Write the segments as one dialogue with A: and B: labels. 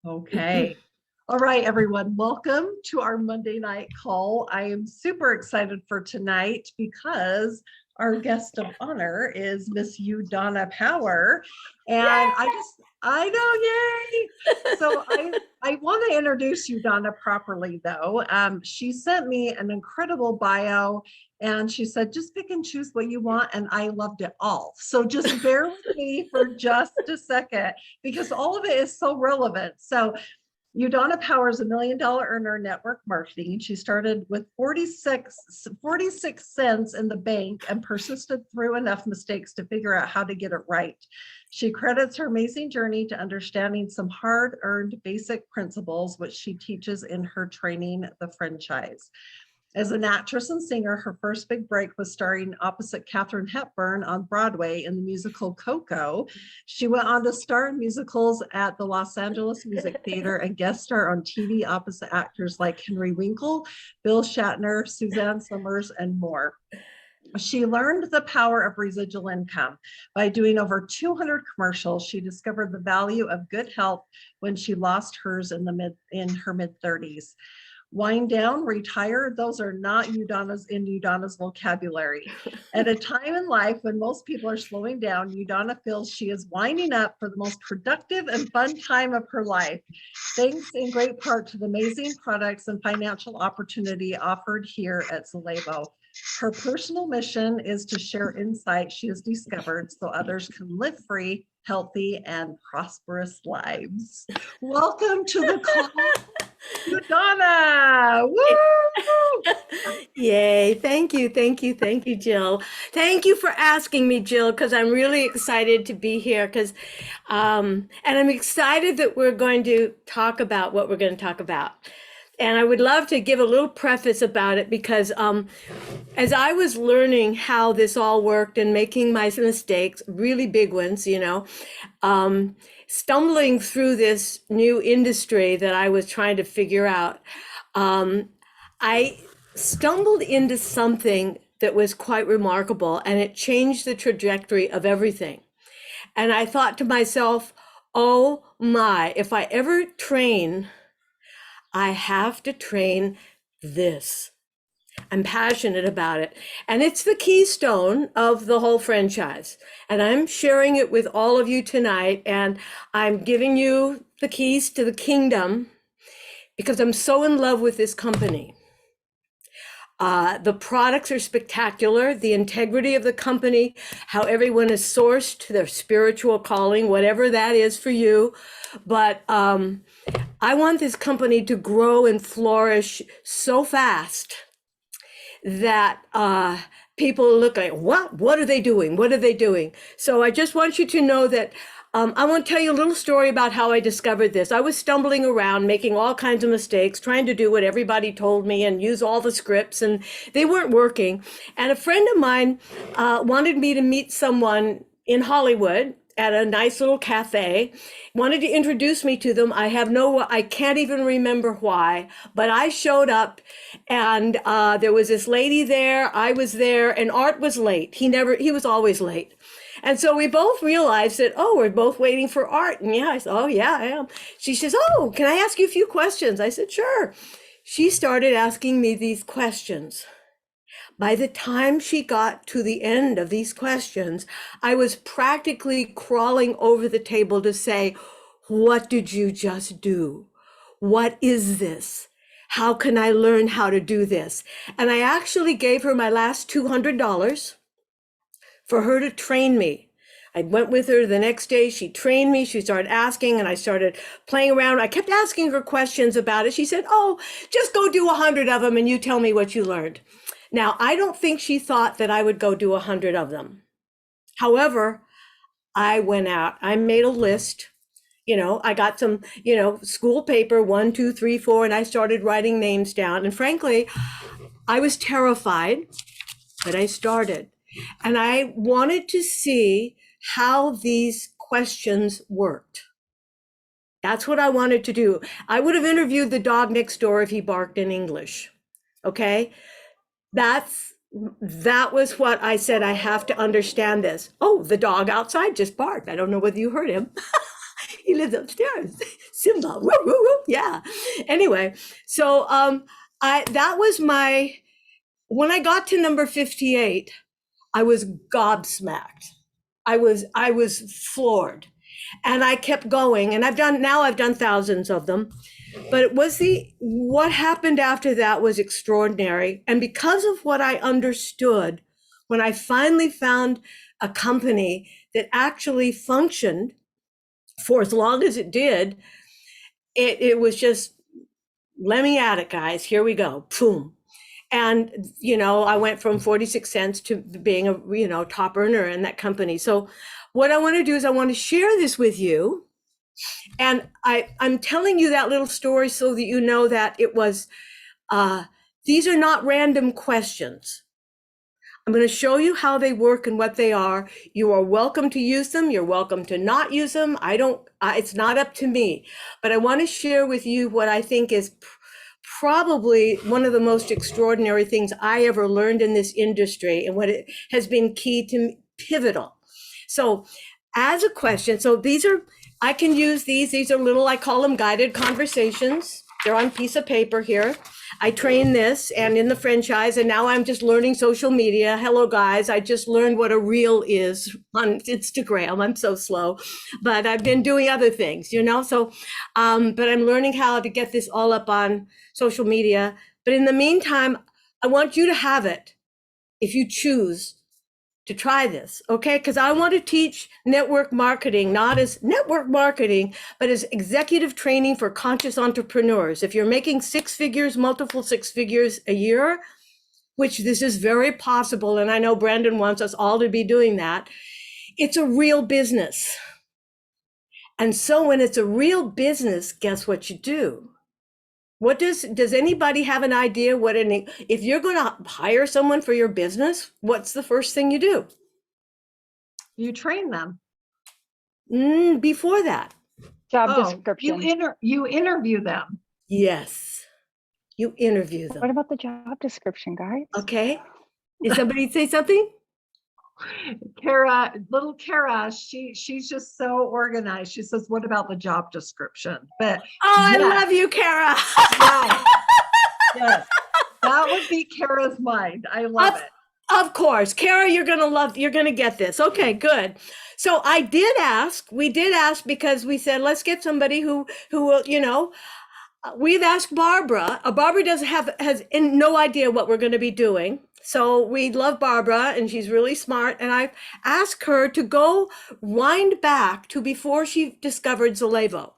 A: Okay. All right, everyone. Welcome to our Monday night call. I am super excited for tonight because our guest of honor is Miss Udana Power. And I know, yay. So I want to introduce Udana properly though. She sent me an incredible bio and she said, just pick and choose what you want. And I loved it all. So just bear with me for just a second because all of it is so relevant. So Udana Power is $1 million earner in network marketing. She started with 46 cents in the bank and persisted through enough mistakes to figure out how to get it right. She credits her amazing journey to understanding some hard-earned basic principles, which she teaches in her training, The Franchise. As an actress and singer, her first big break was starring opposite Katharine Hepburn on Broadway in the musical Coco. She went on to star in musicals at the Los Angeles Music Theater and guest star on TV opposite actors like Henry Winkle, Bill Shatner, Suzanne Summers, and more. She learned the power of residual income. By doing over 200 commercials, she discovered the value of good health when she lost hers in her mid-30s. Wind down, retire, those are not Udana's vocabulary. At a time in life when most people are slowing down, Udana feels she is winding up for the most productive and fun time of her life, thanks in great part to the amazing products and financial opportunity offered here at Zallevo. Her personal mission is to share insights she has discovered so others can live free, healthy, and prosperous lives. Welcome to the call, Udana. Woo!
B: Yay. Thank you. Thank you. Thank you, Jill. Thank you for asking me, Jill, because I'm really excited to be here and I'm excited that we're going to talk about what we're going to talk about. And I would love to give a little preface about it because as I was learning how this all worked and making my mistakes, really big ones, stumbling through this new industry that I was trying to figure out, I stumbled into something that was quite remarkable, and it changed the trajectory of everything. And I thought to myself, oh my, if I ever train, I have to train this. I'm passionate about it. And it's the keystone of the whole franchise. And I'm sharing it with all of you tonight. And I'm giving you the keys to the kingdom because I'm so in love with this company. The products are spectacular, the integrity of the company, how everyone is sourced to their spiritual calling, whatever that is for you. But I want this company to grow and flourish so fast that people look like, what are they doing? What are they doing? So I just want you to know that I want to tell you a little story about how I discovered this. I was stumbling around, making all kinds of mistakes, trying to do what everybody told me and use all the scripts, and they weren't working. And a friend of mine wanted me to meet someone in Hollywood at a nice little cafe, wanted to introduce me to them. I can't even remember why, but I showed up and there was this lady there, I was there, and Art was late. He was always late. And so we both realized that, oh, we're both waiting for Art. And I said, oh yeah, I am. She says, oh, can I ask you a few questions? I said, sure. She started asking me these questions. By the time she got to the end of these questions, I was practically crawling over the table to say, what did you just do? What is this? How can I learn how to do this? And I actually gave her my last $200 for her to train me. I went with her the next day. She trained me. She started asking and I started playing around. I kept asking her questions about it. She said, oh, just go do 100 of them and you tell me what you learned. Now, I don't think she thought that I would go do 100 of them. However, I went out, I made a list, I got some, school paper, 1, 2, 3, 4, and I started writing names down. And frankly, I was terrified, but I started. And I wanted to see how these questions worked. That's what I wanted to do. I would have interviewed the dog next door if he barked in English. Okay? That was what I said. I have to understand this. Oh, the dog outside just barked. I don't know whether you heard him. He lives upstairs. Simba, woo, woo, woo. Yeah. Anyway, so that was when I got to number 58, I was gobsmacked. I was floored. And I kept going, and I've done thousands of them. But what happened after that was extraordinary. And because of what I understood, when I finally found a company that actually functioned for as long as it did, it was just, let me at it, guys. Here we go. Boom. And, I went from 46 cents to being a, top earner in that company. So what I want to do is I want to share this with you. And I'm telling you that little story so that you know that these are not random questions. I'm going to show you how they work and what they are. You are welcome to use them. You're welcome to not use them. It's not up to me, but I want to share with you what I think is probably one of the most extraordinary things I ever learned in this industry, and what it has been key to pivotal. So as a question, I can use these are little, I call them guided conversations. They're on a piece of paper here. I train this and in the franchise, and now I'm just learning social media. Hello, guys. I just learned what a reel is on Instagram. I'm so slow, but I've been doing other things, so, but I'm learning how to get this all up on social media. But in the meantime, I want you to have it if you choose to try this, okay? Because I want to teach network marketing, not as network marketing, but as executive training for conscious entrepreneurs. If you're making multiple six figures a year, which this is very possible, and I know Brandon wants us all to be doing that, it's a real business. And so when it's a real business, guess what you do? Does anybody have an idea if you're going to hire someone for your business, what's the first thing you do?
A: You train them.
B: Before that.
C: Job description.
A: You interview them.
B: Yes. You interview them.
C: What about the job description, guys?
B: Okay. Did somebody say something?
A: Little Kara, she's just so organized. She says, what about the job description? But
B: I love you, Kara.
A: Yes. That would be Kara's mind. I love it.
B: Of course. Kara, you're going to get this. Okay, good. So we did ask because we said, let's get somebody who will, we've asked Barbara. Barbara has no idea what we're going to be doing. So we love Barbara, and she's really smart. And I've asked her to go wind back to before she discovered Zallevo.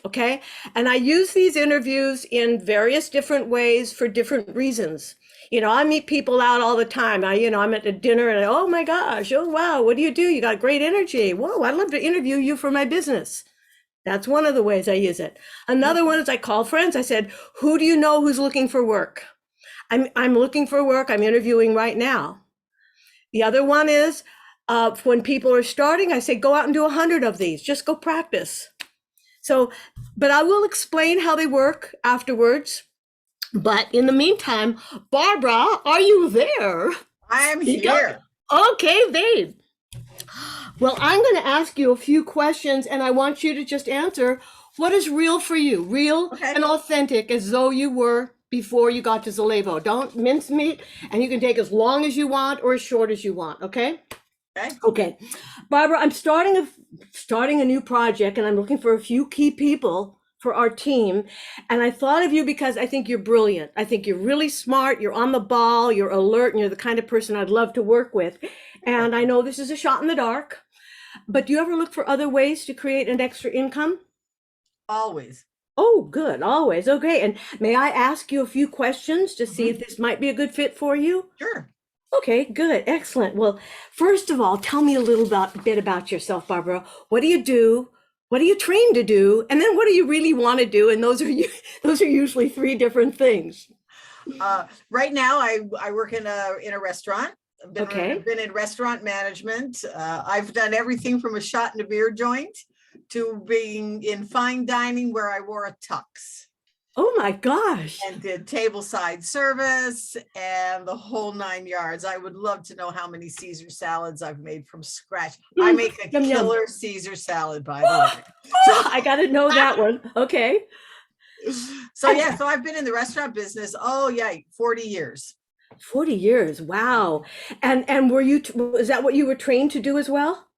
B: Okay. And I use these interviews in various different ways for different reasons. I meet people out all the time. I'm at a dinner and oh my gosh, oh wow, what do? You got great energy. Whoa, I'd love to interview you for my business. That's one of the ways I use it. Another one is I call friends. I said, who do you know who's looking for work? I'm looking for work. I'm interviewing right now. The other one is when people are starting, I say, go out and do 100 of these. Just go practice. So, but I will explain how they work afterwards. But in the meantime, Barbara, are you there?
D: I am here.
B: Okay, babe. Well, I'm going to ask you a few questions, and I want you to just answer what is real for you, and authentic, as though you were before you got to Zallevo. Don't mince meat, and you can take as long as you want or as short as you want, okay? Okay. Barbara, I'm starting a new project, and I'm looking for a few key people for our team. And I thought of you because I think you're brilliant. I think you're really smart. You're on the ball. You're alert, and you're the kind of person I'd love to work with. And I know this is a shot in the dark, but do you ever look for other ways to create an extra income?
D: Always.
B: Oh, good. Always. Okay. And may I ask you a few questions to see if this might be a good fit for you?
D: Sure.
B: Okay, good. Excellent. Well, first of all, tell me a bit about yourself, Barbara. What do you do? What are you trained to do? And then what do you really want to do? And those are usually three different things.
D: Right now, I work in a restaurant. I've been in restaurant management. I've done everything from a shot and a beer joint to being in fine dining where I wore a tux.
B: Oh my gosh.
D: and did tableside service and the whole 9 yards. I would love to know how many Caesar salads I've made from scratch. I make a
B: Yum, yum.
D: killer Caesar salad, by the way. So,
B: I got to know that one. Okay.
D: so yeah, so I've been in the restaurant business, 40 years.
B: 40 years. Wow. And was that what you were trained to do as well?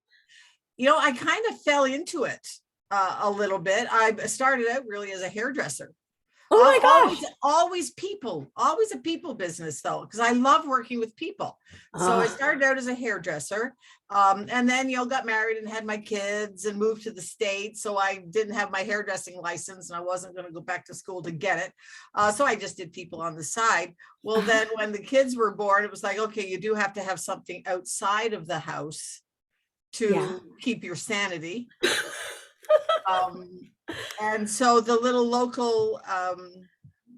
D: I kind of fell into it a little bit. I started out really as a hairdresser.
B: Oh my gosh.
D: Always a people business though, because I love working with people. So I started out as a hairdresser, and then, got married and had my kids and moved to the States. So I didn't have my hairdressing license and I wasn't going to go back to school to get it. So I just did people on the side. Well, then when the kids were born, it was like, okay, you do have to have something outside of the house to keep your sanity. And so the little local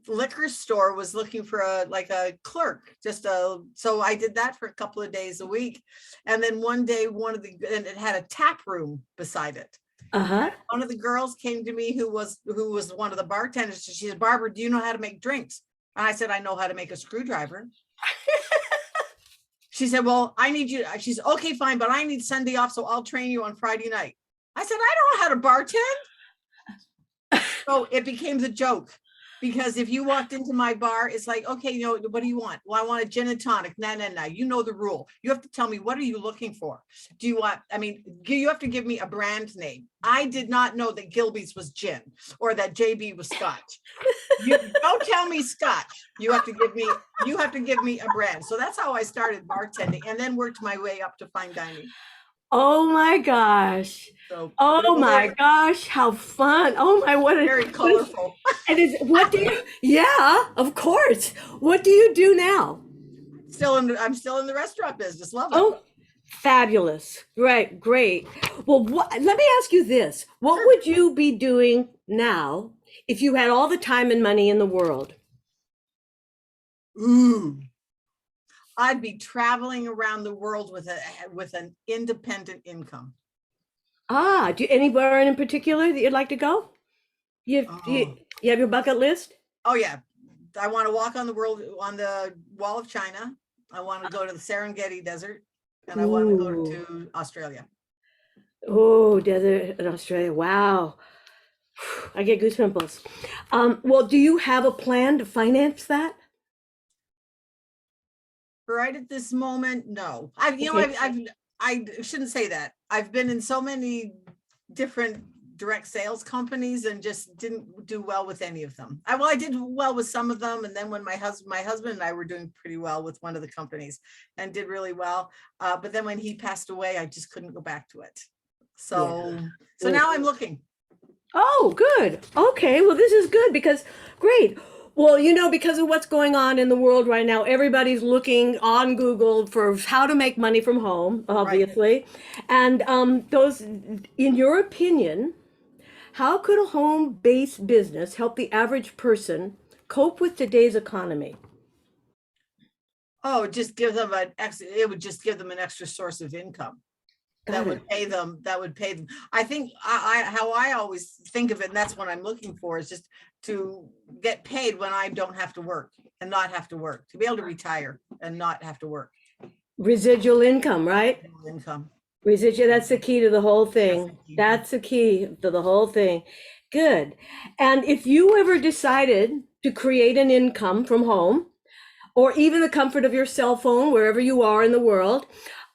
D: liquor store was looking for a clerk, so I did that for a couple of days a week. And then one day and it had a tap room beside it. One of the girls came to me who was one of the bartenders. She said, "Barbara, do you know how to make drinks?" And I said, "I know how to make a screwdriver." She said, "Well, I need you." She's okay, fine, but I need Sunday off, so I'll train you on Friday night. I said, "I don't know how to bartend." So it became the joke, because if you walked into my bar, it's like, okay, what do you want? Well, I want a gin and tonic. No. You know the rule. You have to tell me, what are you looking for? You have to give me a brand name. I did not know that Gilby's was gin or that JB was scotch. You don't tell me scotch. You have to give me a brand. So that's how I started bartending, and then worked my way up to fine dining.
B: Oh my gosh.
D: So,
B: oh my gosh, how fun. Oh my, what a
D: very colorful.
B: And yeah, of course. What do you do now?
D: I'm still in the restaurant business. Love it.
B: Oh, fabulous. Great. Well, let me ask you this. What would you be doing now if you had all the time and money in the world?
D: Ooh. I'd be traveling around the world with an independent income.
B: Anywhere in particular that you'd like to go? You have your bucket list?
D: Oh yeah. I want to walk on the wall of China. I want to go to the Serengeti Desert, and I want to go to Australia.
B: Oh, desert in Australia. Wow. I get goosebumps. Well, do you have a plan to finance that?
D: Right at this moment, no. I shouldn't say that. I've been in so many different direct sales companies and just didn't do well with any of them. I did well with some of them, and then when my husband and I were doing pretty well with one of the companies and did really well. But then when he passed away, I just couldn't go back to it. So now I'm looking.
B: Oh, good. Okay, well, this is good great. Well, because of what's going on in the world right now, everybody's looking on Google for how to make money from home, obviously. Right. And in your opinion, how could a home-based business help the average person cope with today's economy?
D: Oh, just give them it would just give them an extra source of income. That would pay them. I think how I always think of it, and that's what I'm looking for, is just to get paid when I don't have to work and not have to work, to be able to retire and not have to work.
B: Residual income, right?
D: Income.
B: Residual, that's the key to the whole thing. That's the key to the whole thing. Good. And if you ever decided to create an income from home, or even the comfort of your cell phone, wherever you are in the world,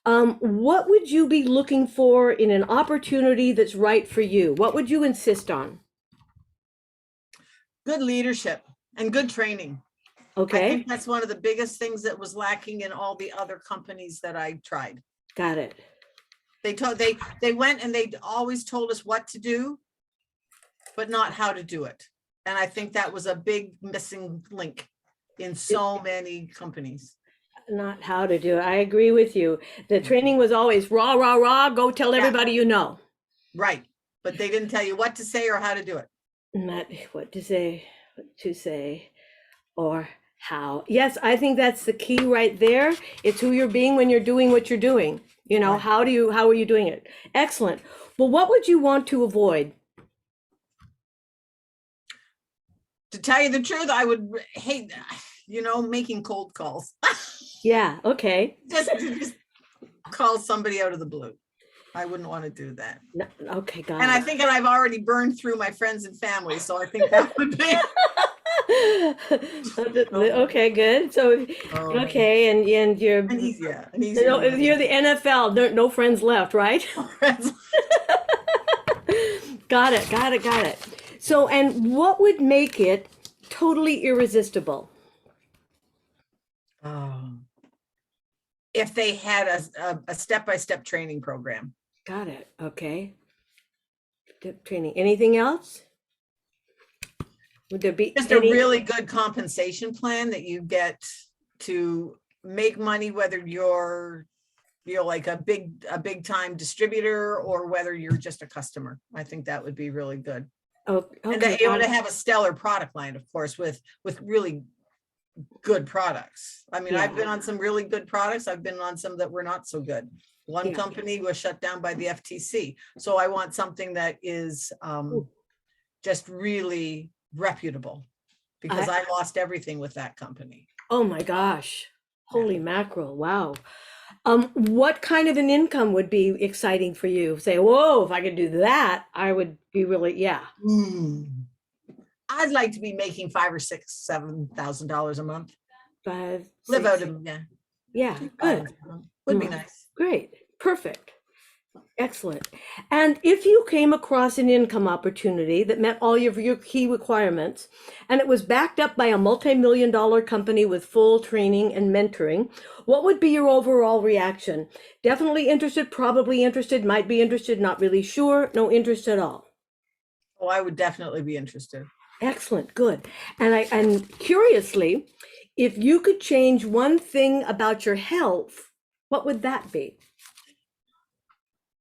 B: what would you be looking for in an opportunity that's right for you? What would you insist on?
D: Good leadership and good training.
B: Okay.
D: I think that's one of the biggest things that was lacking in all the other companies that I tried.
B: Got it.
D: They went and they always told us what to do, but not how to do it. And I think that was a big missing link in so many companies.
B: Not how to do it. I agree with you. The training was always rah, rah, rah, go tell everybody you know.
D: Right. But they didn't tell you what to say or how to do it.
B: Not what to say, or how. Yes, I think that's the key right there. It's who you're being when you're doing what you're doing. Right. How are you doing it? Excellent. Well, what would you want to avoid?
D: To tell you the truth, I would hate, making cold calls.
B: Yeah, okay.
D: just call somebody out of the blue. I wouldn't want to do that.
B: No, okay, got
D: And I
B: it.
D: think that I've already burned through my friends and family, so I think that would be.
B: Okay, good. So, okay, and you're
D: An easy
B: you're the NFL. No friends left, right?
D: friends.
B: Got it. So, and what would make it totally irresistible?
D: If they had a step-by-step training program.
B: Got it. Okay. Training. Anything else? Would there be
D: Just a really good compensation plan that you get to make money, whether you're like a big time distributor or whether you're just a customer. I think that would be really good.
B: Oh, okay.
D: And that you want to have a stellar product line, of course, with really good products. I mean,
B: Yeah.
D: I've been on some really good products. I've been on some that were not so good. One
B: Yeah.
D: company was shut down by the FTC. So I want something that is just really reputable, because I lost everything with that company.
B: Oh my gosh. Holy mackerel. Wow. What kind of an income would be exciting for you? Say, whoa, if I could do that, I would be really, yeah.
D: I'd like to be making $5,000 or $6,000, $7,000 a month.
B: Five,
D: Live
B: six-
D: out of
B: Yeah, good.
D: Would be nice.
B: Great. Perfect. Excellent. And if you came across an income opportunity that met all of your key requirements, and it was backed up by a multi-million-dollar company with full training and mentoring, what would be your overall reaction? Definitely interested, probably interested, might be interested, not really sure, no interest at all.
D: Oh, I would definitely be interested.
B: Excellent, good. And curiously, if you could change one thing about your health, what would that be?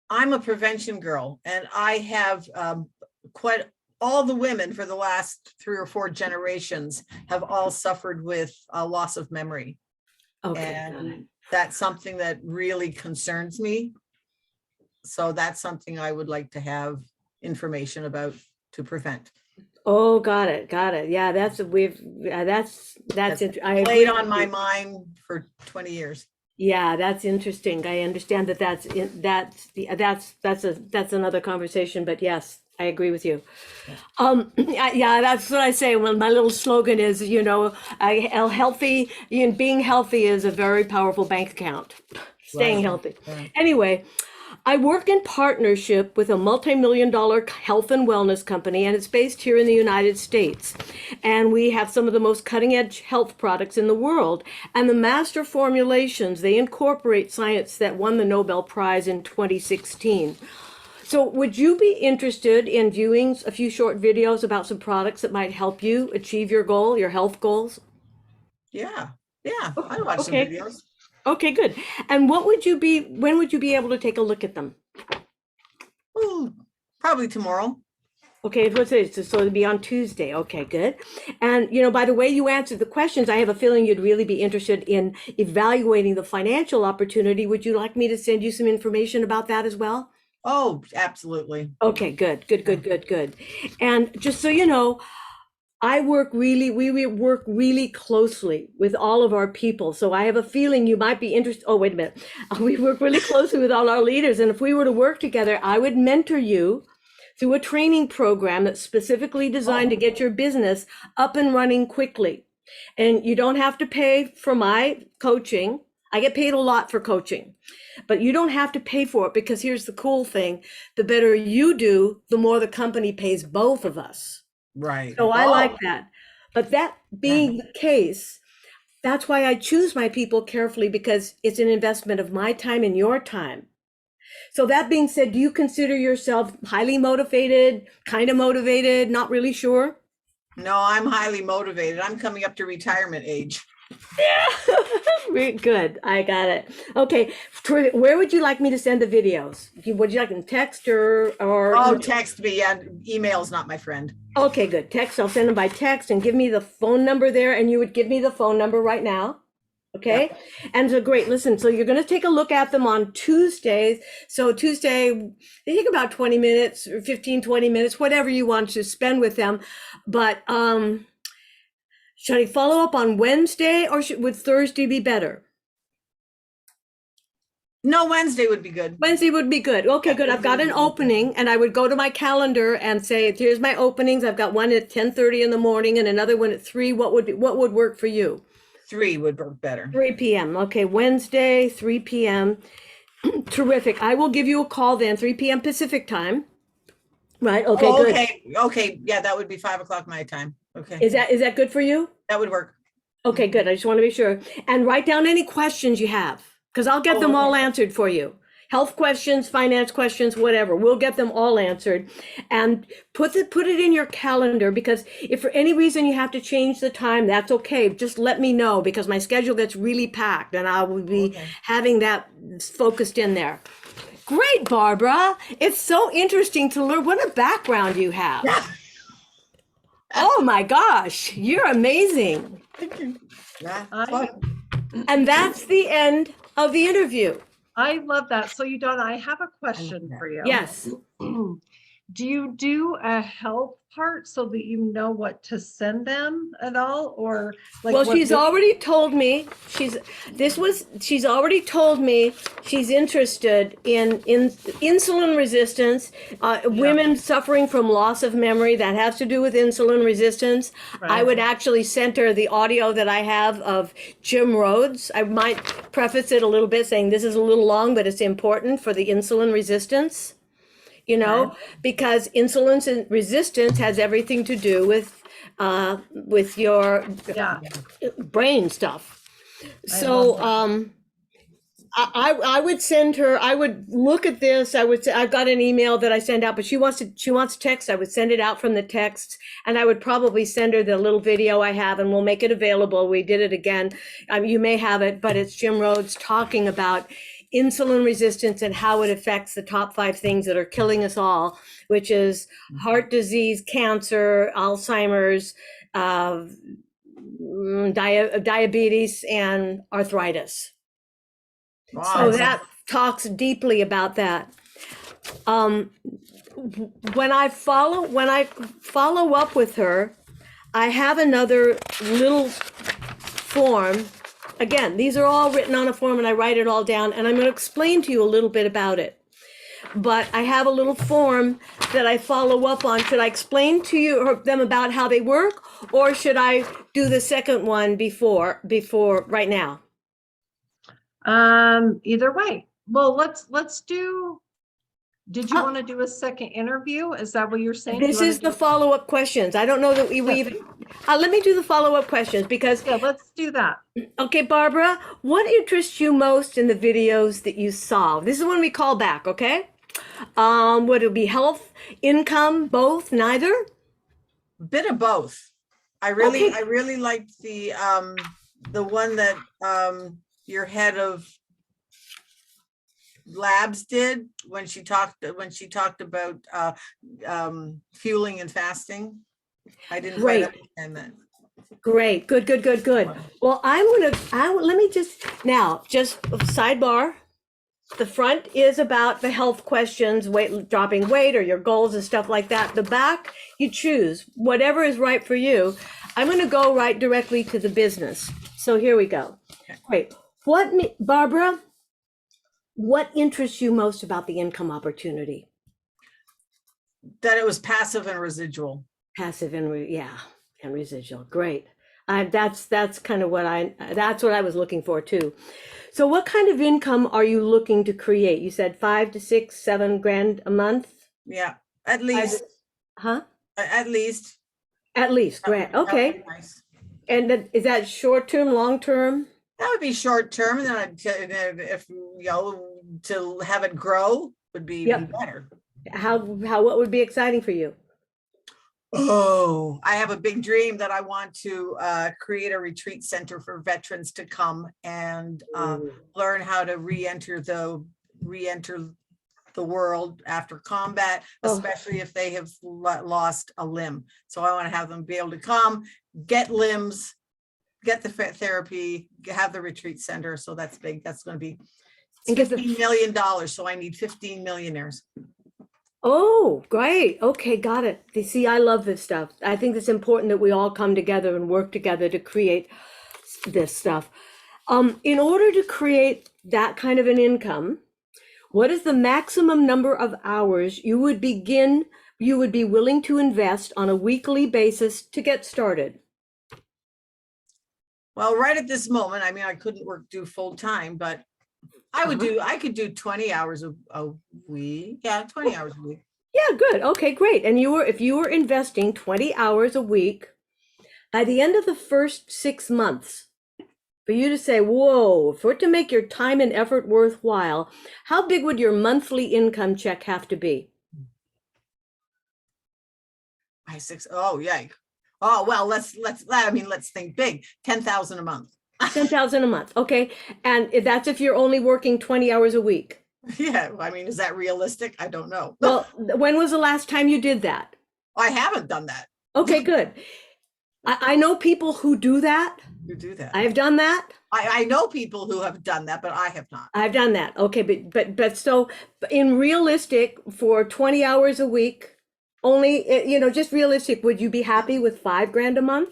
D: I'm a prevention girl, and I have quite all the women for the last 3 or 4 generations have all suffered with a loss of memory.
B: Okay.
D: And that's something that really concerns me. So that's something I would like to have information about to prevent.
B: Oh, got it. Yeah, that's I agree
D: Played on
B: with
D: my
B: you.
D: mind for 20 years.
B: Yeah, that's interesting. I understand that's another conversation, but yes, I agree with you. Yeah, that's what I say. Well, my little slogan is, healthy, being healthy is a very powerful bank account. Staying
D: Right.
B: healthy.
D: Right.
B: Anyway, I work in partnership with a multi-million-dollar health and wellness company, and it's based here in the United States. And we have some of the most cutting-edge health products in the world. And the master formulations, they incorporate science that won the Nobel Prize in 2016. So would you be interested in viewing a few short videos about some products that might help you achieve your goal, your health goals?
D: Yeah. I watch some
B: Okay.
D: videos.
B: Okay, good. And when would you be able to take a look at them?
D: Ooh, probably tomorrow.
B: Okay, what's it? So it'll be on Tuesday. Okay, good. And by the way you answered the questions, I have a feeling you'd really be interested in evaluating the financial opportunity. Would you like me to send you some information about that as well?
D: Oh, absolutely.
B: Okay, good. And just so you know, we work really closely with all of our people. So I have a feeling you might be interested. Oh, wait a minute. We work really closely with all our leaders. And if we were to work together, I would mentor you through a training program that's specifically designed to get your business up and running quickly. And you don't have to pay for my coaching. I get paid a lot for coaching, but you don't have to pay for it, because here's the cool thing. The better you do, the more the company pays both of us.
D: Right.
B: So I like that. But that being the case, that's why I choose my people carefully, because it's an investment of my time and your time. So that being said, do you consider yourself highly motivated, kind of motivated, not really sure?
D: No, I'm highly motivated. I'm coming up to retirement age.
B: Yeah. Good. I got it. Okay. Where would you like me to send the videos? Would you like them text or?
D: Oh, text me. Yeah, email's not my friend.
B: Okay, good. Text. I'll send them by text, and give me the phone number there, and you would give me the phone number right now. Okay. Yep. And so great. Listen, so you're going to take a look at them on Tuesdays. So Tuesday, they take about 20 minutes or 15, 20 minutes, whatever you want to spend with them. But Should I follow up on Wednesday or would Thursday be better?
D: No, Wednesday would be good.
B: Wednesday would be good. Okay, good. I've got an opening and I would go to my calendar and say, here's my openings. I've got one at 10:30 in the morning and another one at 3. What would work for you?
D: 3 would work better.
B: 3 p.m. Okay, Wednesday, 3 p.m. Terrific. I will give you a call then, 3 p.m. Pacific time. Right. Okay,
D: Oh,
B: good.
D: okay. Okay. Yeah, that would be 5 o'clock my time. Okay.
B: Is that good for you?
D: That would work.
B: Okay, good. I just want to be sure. And write down any questions you have, because I'll get them all answered for you. Health questions, finance questions, whatever. We'll get them all answered. And put it in your calendar, because if for any reason you have to change the time, that's okay. Just let me know, because my schedule gets really packed and I will be having that focused in there. Great, Barbara. It's so interesting to learn what a background you have. Oh my gosh, you're amazing.
D: Yeah.
B: And that's the end of the interview.
A: I love that. So Udana, I have a question for you.
B: Yes.
A: Do you do a health part so that you know what to send them at all, or like?
B: Well, she's already told me she's already told me she's interested in insulin resistance, women suffering from loss of memory that has to do with insulin resistance.
A: Right.
B: I would actually send her the audio that I have of Jim Rhodes. I might preface it a little bit saying this is a little long, but it's important for the insulin resistance. You know, because insulin resistance has everything to do with your brain stuff. So I would send her. I would look at this. I would say I've got an email that I send out, but she wants text. I would send it out from the text, and I would probably send her the little video I have, and we'll make it available. We did it again. You may have it, but it's Jim Rhodes talking about insulin resistance and how it affects the top 5 things that are killing us all, which is heart disease, cancer, Alzheimer's, diabetes, and arthritis.
D: Wow.
B: So that talks deeply about that. When I follow up with her, I have another little form. Again, these are all written on a form and I write it all down, and I'm going to explain to you a little bit about it. But I have a little form that I follow up on. Should I explain to you or them about how they work, or should I do the second one before right now?
A: Either way. Well, let's do. Did you want to do a second interview? Is that what you're saying?
B: This is the follow-up questions. I don't know that we even. Let me do the follow-up questions because.
A: Yeah, let's do that.
B: Okay, Barbara, what interests you most in the videos that you saw? This is when we call back, okay? Would it be health, income, both, neither?
D: Bit of both. I really liked the one that your head of labs did when she talked about fueling and fasting. I didn't quite understand that.
B: Great, good. Well, let me just sidebar. The front is about the health questions, dropping weight or your goals and stuff like that. The back, you choose whatever is right for you. I'm going to go right directly to the business. So here we go. Great. Barbara, what interests you most about the income opportunity?
D: That it was passive and residual.
B: Passive and residual. Great. That's kind of that's what I was looking for too. So what kind of income are you looking to create? You said 5 to 6, 7 grand a month?
D: Yeah, at least. At least.
B: At least, great. Okay.
D: Nice.
B: And is that short term, long term?
D: That would be short term, and then if to have it grow would be even better.
B: What would be exciting for you?
D: Oh, I have a big dream that I want to create a retreat center for veterans to come and learn how to re-enter the world after combat, especially if they have lost a limb. So I want to have them be able to come, get limbs, get the therapy, have the retreat center. So that's big. That's going to be $15 million. So I need 15 millionaires.
B: Oh, great. Okay, got it. You see, I love this stuff. I think it's important that we all come together and work together to create this stuff. In order to create that kind of an income, what is the maximum number of hours you would be willing to invest on a weekly basis to get started?
D: Well, right at this moment, I mean, I couldn't do full time, but I could do 20 hours a week. Yeah, 20 hours a week.
B: Yeah, good. Okay, great. And if you were investing 20 hours a week, by the end of the first 6 months, for you to say, whoa, for it to make your time and effort worthwhile, how big would your monthly income check have to be?
D: Oh, yeah. Oh, well, let's think big. 10,000 a month.
B: 10,000 a month. Okay. And that's if you're only working 20 hours a week.
D: Yeah, I mean, is that realistic? I don't know.
B: Well, when was the last time you did that?
D: I haven't done that.
B: Okay, good. I know people who do that.
D: You do that.
B: I've done that.
D: I know people who have done that, but I have not.
B: I've done that. Okay, but so in realistic for 20 hours a week, only, just realistic, would you be happy with $5,000 a month?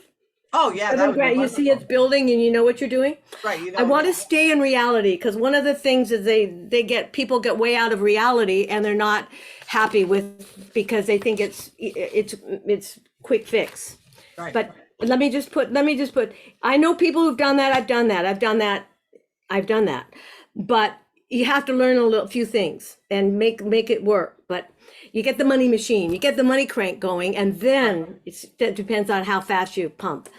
D: Oh, yeah. That would be
B: You see
D: wonderful.
B: it's building and you know what you're doing?
D: Right.
B: I want to stay in reality because one of the things is people get way out of reality and they're not happy with because they think it's quick fix.
D: Right.
B: But let me just put, I know people who've done that. I've done that. But you have to learn a few things and make it work. But you get the money machine, you get the money crank going, and then it depends on how fast you pump.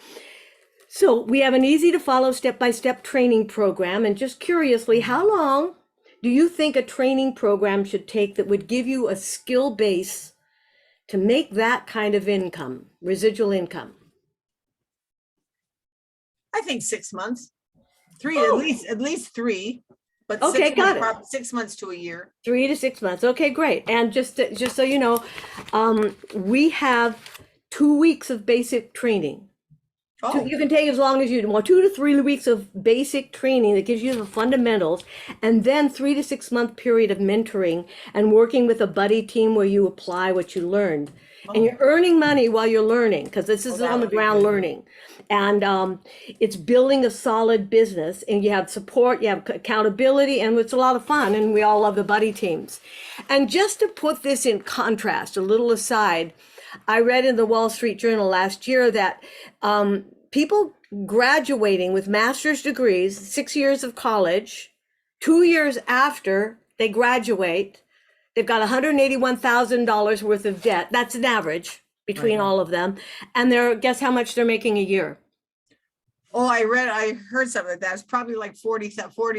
B: So we have an easy to follow step-by-step training program. And just curiously, how long do you think a training program should take that would give you a skill base to make that kind of income, residual income?
D: I think 6 months. Three,
B: Oh.
D: at least 3. But
B: Okay, got it.
D: 6 months to a year.
B: 3 to 6 months. Okay, great. And just so you know, we have 2 weeks of basic training.
D: Oh,
B: You can take as long as you want, 2 to 3 weeks of basic training that gives you the fundamentals, and then 3 to 6 month period of mentoring and working with a buddy team where you apply what you learned. And you're earning money while you're learning, because this is
D: that
B: on the
D: would be
B: ground
D: good.
B: learning. And it's building a solid business, and you have support, you have accountability, and it's a lot of fun, and we all love the buddy teams. And just to put this in contrast, a little aside, I read in the Wall Street Journal last year that people graduating with master's degrees, 6 years of college, 2 years after they graduate, they've got $181,000 worth of debt. That's an average between
D: Right.
B: all of them. And guess how much they're making a year?
D: Oh, I heard something like that. It's probably like $40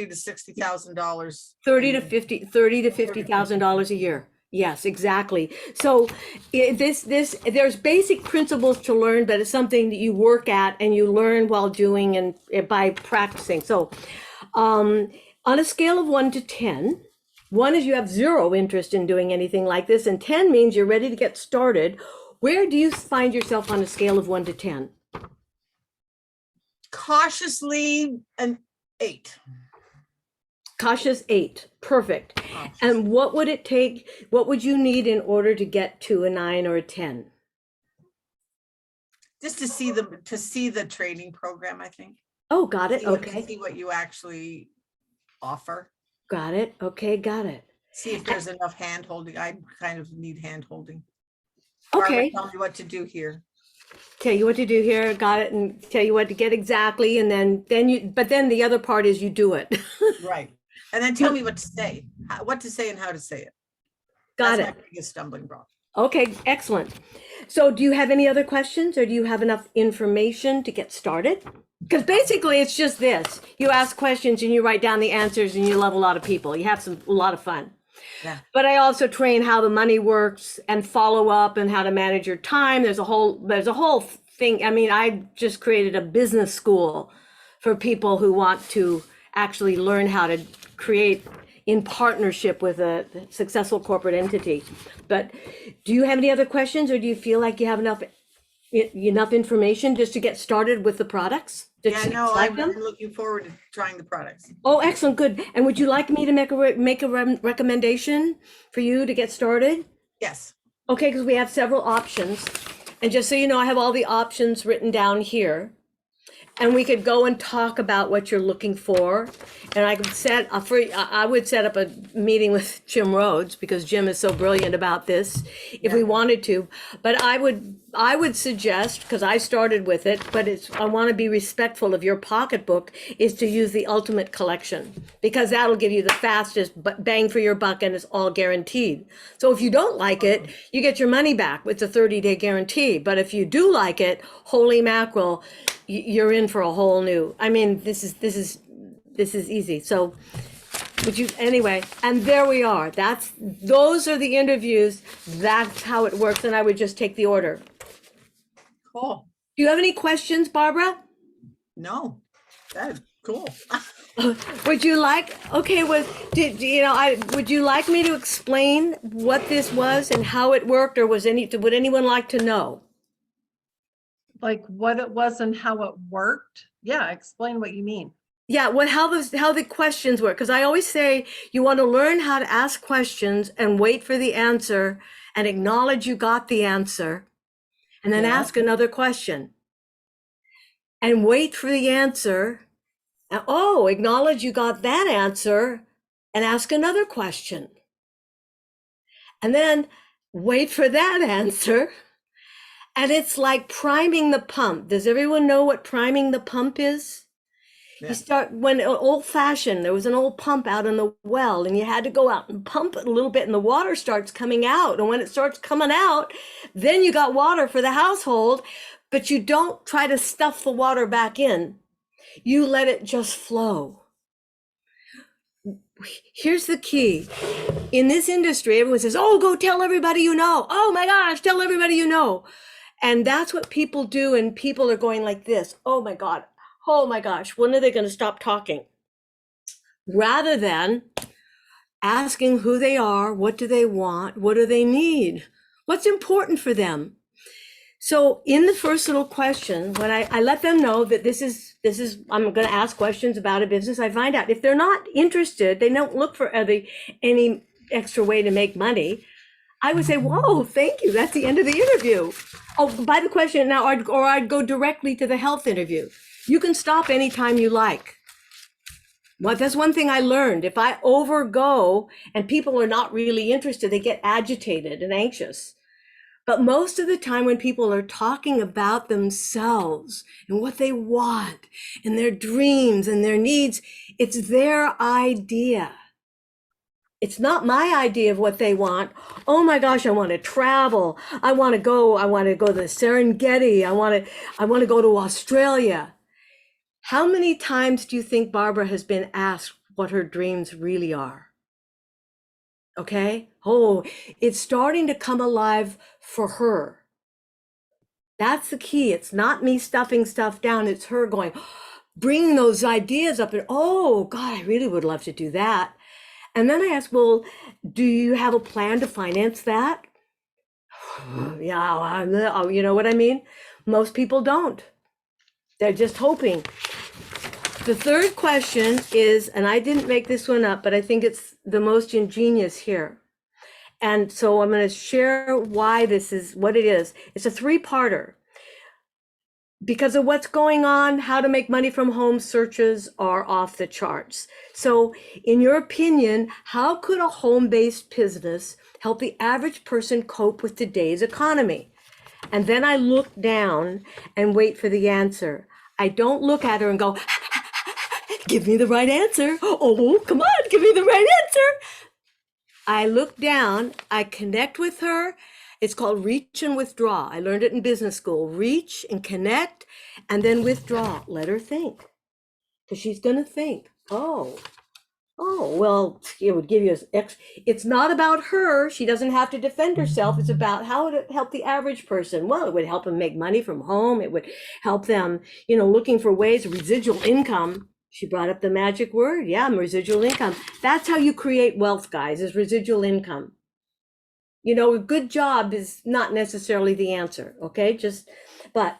D: to $60,000.
B: $30 to $50,000 a year. Yes, exactly. So there's basic principles to learn, but it's something that you work at and you learn while doing and by practicing. So on a scale of 1 to 10, 1 is you have 0 interest in doing anything like this, and 10 means you're ready to get started. Where do you find yourself on a scale of 1 to 10?
D: Cautiously an 8.
B: Cautious 8. Perfect. And what would it take? What would you need in order to get to a 9 or a 10?
D: Just to see the training program, I think.
B: Oh, got it.
D: See
B: Okay.
D: what you actually offer.
B: Got it. Okay, got it.
D: See if there's enough hand holding. I kind of need hand holding.
B: Okay.
D: Tell me what to do here.
B: Tell you what to do here. Got it. And tell you what to get exactly. And but then the other part is you do it.
D: Right. And then tell me what to say and how to say it.
B: Got
D: That's
B: it.
D: my biggest stumbling block.
B: Okay, excellent. So do you have any other questions or do you have enough information to get started? Because basically it's just this. You ask questions and you write down the answers and you love a lot of people. You have a lot of fun.
D: Yeah.
B: But I also train how the money works and follow up and how to manage your time. There's a whole thing. I mean, I just created a business school for people who want to actually learn how to create in partnership with a successful corporate entity. But do you have any other questions, or do you feel like you have enough information just to get started with the products?
D: Yeah, no, I'm looking forward to trying the products.
B: Oh, excellent, good. And would you like me to make a recommendation for you to get started?
D: Yes.
B: Okay, because we have several options. And just so you know, I have all the options written down here. And we could go and talk about what you're looking for. And I could I would set up a meeting with Jim Rhodes, because Jim is so brilliant about this, if we
D: Yeah.
B: wanted to. But I would suggest, because I started with it, but I want to be respectful of your pocketbook, is to use the Ultimate Collection, because that'll give you the fastest bang for your buck, and it's all guaranteed. So if you don't like it, you get your money back. It's a 30-day guarantee. But if you do like it, holy mackerel, you're in for a whole new, I mean, this is easy. So anyway, and there we are. Those are the interviews. That's how it works. And I would just take the order.
D: Cool.
B: Do you have any questions, Barbara?
D: No, that is cool.
B: Would you like, okay, would you like me to explain what this was and how it worked, or would anyone like to know?
A: Like what it was and how it worked? Yeah, explain what you mean.
B: Yeah, how the questions work, because I always say you want to learn how to ask questions and wait for the answer and acknowledge you got the answer, and then
D: Yeah.
B: ask another question and wait for the answer. And, acknowledge you got that answer and ask another question. And then wait for that answer. And it's like priming the pump. Does everyone know what priming the pump is?
D: Yeah.
B: You start when old fashioned, there was an old pump out in the well, and you had to go out and pump it a little bit, and the water starts coming out. And when it starts coming out, then you got water for the household, but you don't try to stuff the water back in. You let it just flow. Here's the key. In this industry, everyone says, oh, go tell everybody you know. Oh my gosh, tell everybody you know. And that's what people do. And people are going like this. Oh my God. Oh my gosh. When are they going to stop talking? Rather than asking who they are, what do they want? What do they need? What's important for them? So in the first little question, when I let them know that this is, I'm going to ask questions about a business, I find out if they're not interested, they don't look for any extra way to make money. I would say, whoa, thank you. That's the end of the interview. Oh, by the question now, or I'd go directly to the health interview. You can stop anytime you like. Well, that's one thing I learned. If I overgo and people are not really interested, they get agitated and anxious. But most of the time when people are talking about themselves and what they want and their dreams and their needs, it's their idea. It's not my idea of what they want. Oh my gosh, I want to travel. I want to go to the Serengeti. I want to go to Australia. How many times do you think Barbara has been asked what her dreams really are? Okay. Oh, it's starting to come alive for her. That's the key. It's not me stuffing stuff down. It's her going, bringing those ideas up and, oh God, I really would love to do that. And then I ask, well, do you have a plan to finance that? Yeah, you know what I mean? Most people don't. They're just hoping. The third question is, and I didn't make this one up, but I think it's the most ingenious here. And so I'm going to share why this is what it is. It's a three-parter. Because of what's going on, how to make money from home searches are off the charts. So in your opinion, how could a home-based business help the average person cope with today's economy? And then I look down and wait for the answer. I don't look at her and go, give me the right answer. Oh, come on, give me the right answer. I look down, I connect with her. It's called reach and withdraw. I learned it in business school. Reach and connect and then withdraw. Let her think. Because she's going to think, oh, well, it would give you it's not about her. She doesn't have to defend herself. It's about how to help the average person. Well, it would help them make money from home. It would help them, looking for ways, residual income. She brought up the magic word. Yeah, residual income. That's how you create wealth, guys, is residual income. A good job is not necessarily the answer. Okay. But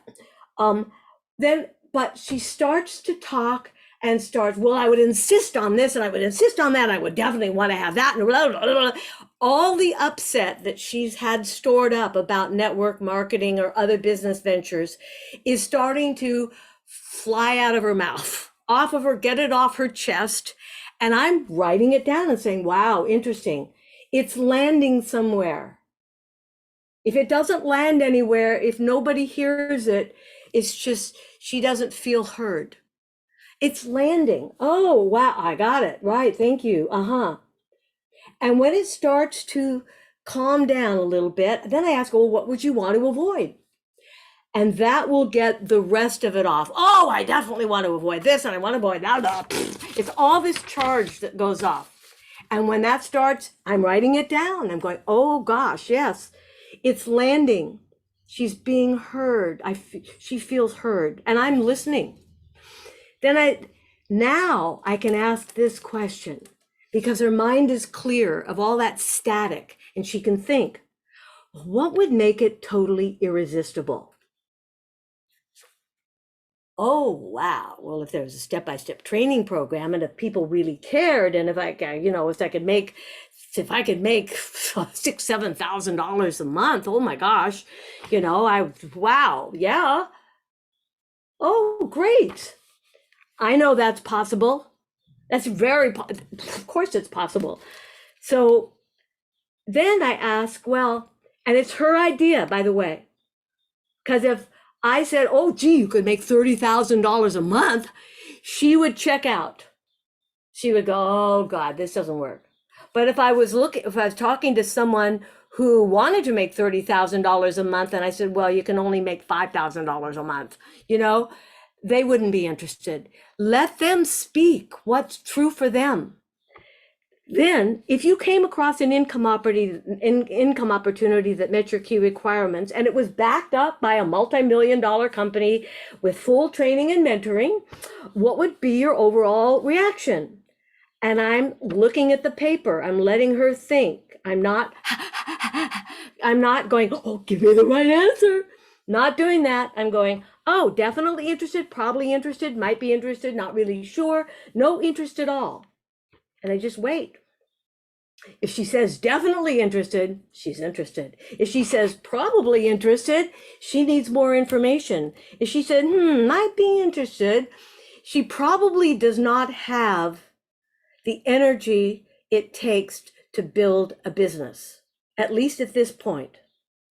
B: she starts to talk and starts, well, I would insist on this and I would insist on that. I would definitely want to have that. And blah, blah, blah, blah. All the upset that she's had stored up about network marketing or other business ventures is starting to fly out of her mouth, off of her, get it off her chest. And I'm writing it down and saying, wow, interesting. It's landing somewhere. If it doesn't land anywhere, if nobody hears it, it's just, she doesn't feel heard. It's landing. Oh, wow, I got it. Right, thank you. And when it starts to calm down a little bit, then I ask, well, what would you want to avoid? And that will get the rest of it off. Oh, I definitely want to avoid this and I want to avoid that. It's all this charge that goes off. And when that starts, I'm writing it down. I'm going, oh gosh, yes, it's landing. She's being heard. She feels heard and I'm listening. Now I can ask this question because her mind is clear of all that static and she can think, what would make it totally irresistible? Oh, wow. Well, if there was a step-by-step training program and if people really cared and if I could make $6,000-7,000 a month, oh my gosh, wow, yeah. Oh, great. I know that's possible. That's of course it's possible. So then I ask, well, and it's her idea, by the way, because if I said, oh, gee, you could make $30,000 a month, she would check out. She would go, oh God, this doesn't work. But if I was talking to someone who wanted to make $30,000 a month, and I said, well, you can only make $5,000 a month, they wouldn't be interested. Let them speak what's true for them. Then, if you came across an income opportunity that met your key requirements, and it was backed up by a multi-million-dollar company with full training and mentoring, what would be your overall reaction? And I'm looking at the paper. I'm letting her think. I'm not going, oh, give me the right answer. Not doing that. I'm going, oh, definitely interested, probably interested, might be interested, not really sure, no interest at all. And I just wait. If she says definitely interested, she's interested. If she says probably interested, she needs more information. If she said, might be interested, she probably does not have the energy it takes to build a business, at least at this point.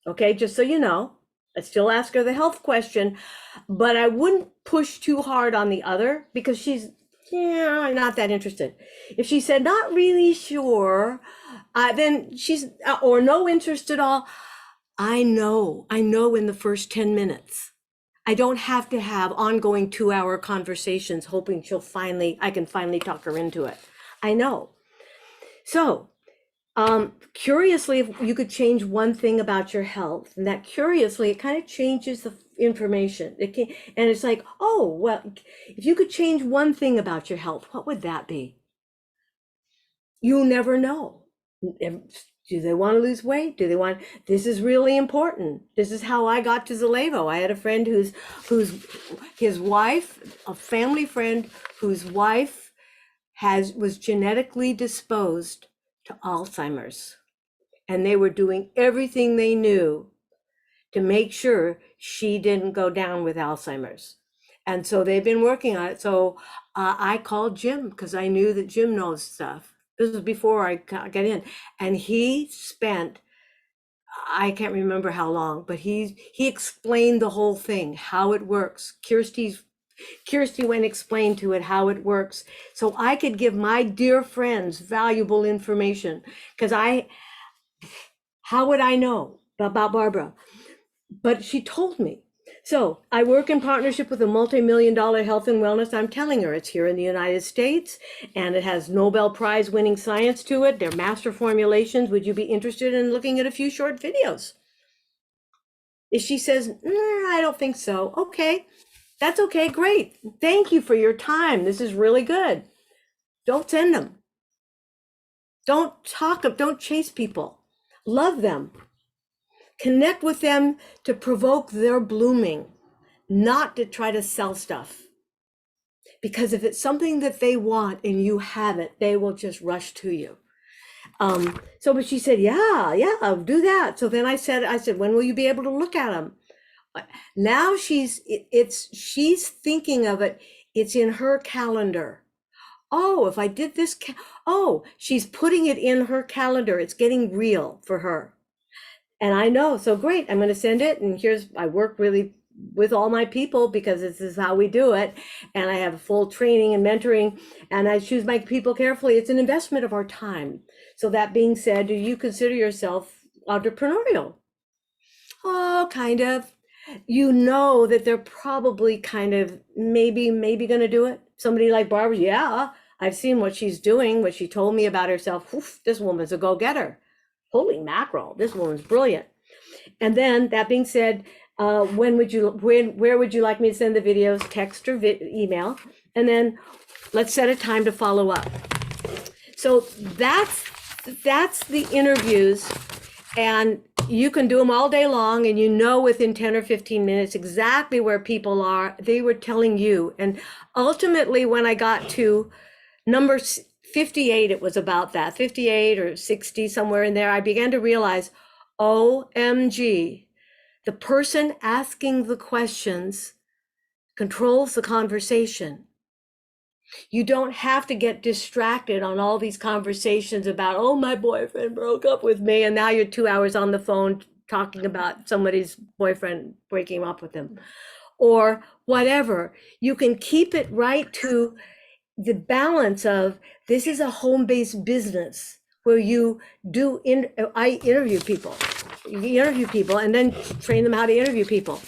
B: Okay, just so you know. I still ask her the health question, but I wouldn't push too hard on the other because she's not that interested. If she said not really sure, then she's or no interest at all. I know in the first 10 minutes. I don't have to have ongoing 2-hour conversations hoping I can finally talk her into it. I know. So curiously, if you could change one thing about your health, and that curiously, it kind of changes the information. And it's like, oh, well, if you could change one thing about your health, what would that be? You never know. Do they want to lose weight? This is really important. This is how I got to Zallevo. I had a friend his wife, a family friend whose wife was genetically disposed to Alzheimer's. And they were doing everything they knew to make sure she didn't go down with Alzheimer's. And so they've been working on it. So I called Jim because I knew that Jim knows stuff. This was before I got in. And he spent, I can't remember how long, but he explained the whole thing, how it works. Kirsty went and explained to it how it works. So I could give my dear friends valuable information because how would I know about Barbara? But she told me. So I work in partnership with a multi-million-dollar health and wellness. I'm telling her it's here in the United States and it has Nobel Prize winning science to it. They're master formulations. Would you be interested in looking at a few short videos? If she says, I don't think so. Okay, that's okay. Great. Thank you for your time. This is really good. Don't send them. Don't chase people. Love them. Connect with them to provoke their blooming, not to try to sell stuff. because if it's something that they want and you have it, they will just rush to you. But she said, yeah, I'll do that. So then I said, when will you be able to look at them? Now she's thinking of it. It's in her calendar. Oh, if I did this, she's putting it in her calendar. It's getting real for her. And I know, so great, I'm going to send it. And I work really with all my people because this is how we do it. And I have full training and mentoring, and I choose my people carefully. It's an investment of our time. So that being said, do you consider yourself entrepreneurial? Oh, kind of. You know that they're probably kind of maybe going to do it. Somebody like Barbara, yeah, I've seen what she's doing, what she told me about herself. Oof, this woman's a go-getter. Holy mackerel, this woman's brilliant. And then that being said, where would you like me to send the videos, text or email? And then let's set a time to follow up. So that's the interviews, and you can do them all day long, and you know within 10 or 15 minutes exactly where people are. They were telling you. And ultimately, when I got to number 58, it was about that, 58 or 60, somewhere in there, I began to realize, OMG, the person asking the questions controls the conversation. You don't have to get distracted on all these conversations about, oh, my boyfriend broke up with me, and now you're 2 hours on the phone talking about somebody's boyfriend breaking up with them, or whatever. You can keep it right to the balance of, this is a home-based business where I interview people. You interview people and then train them how to interview people.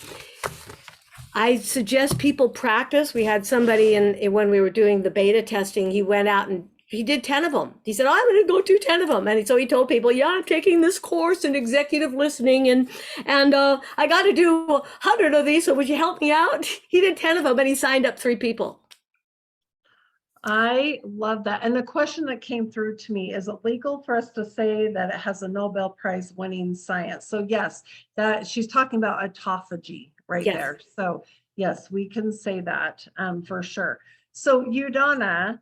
B: I suggest people practice. We had somebody when we were doing the beta testing, he went out and he did 10 of them. He said, oh, I'm going to go do 10 of them. And so he told people, yeah, I'm taking this course in executive listening, and I got to do 100 of these. So would you help me out? He did 10 of them and he signed up 3 people.
A: I love that. And the question that came through to me, is it legal for us to say that it has a Nobel Prize winning science? So yes, that she's talking about autophagy right there. So yes, we can say that for sure. So Udana,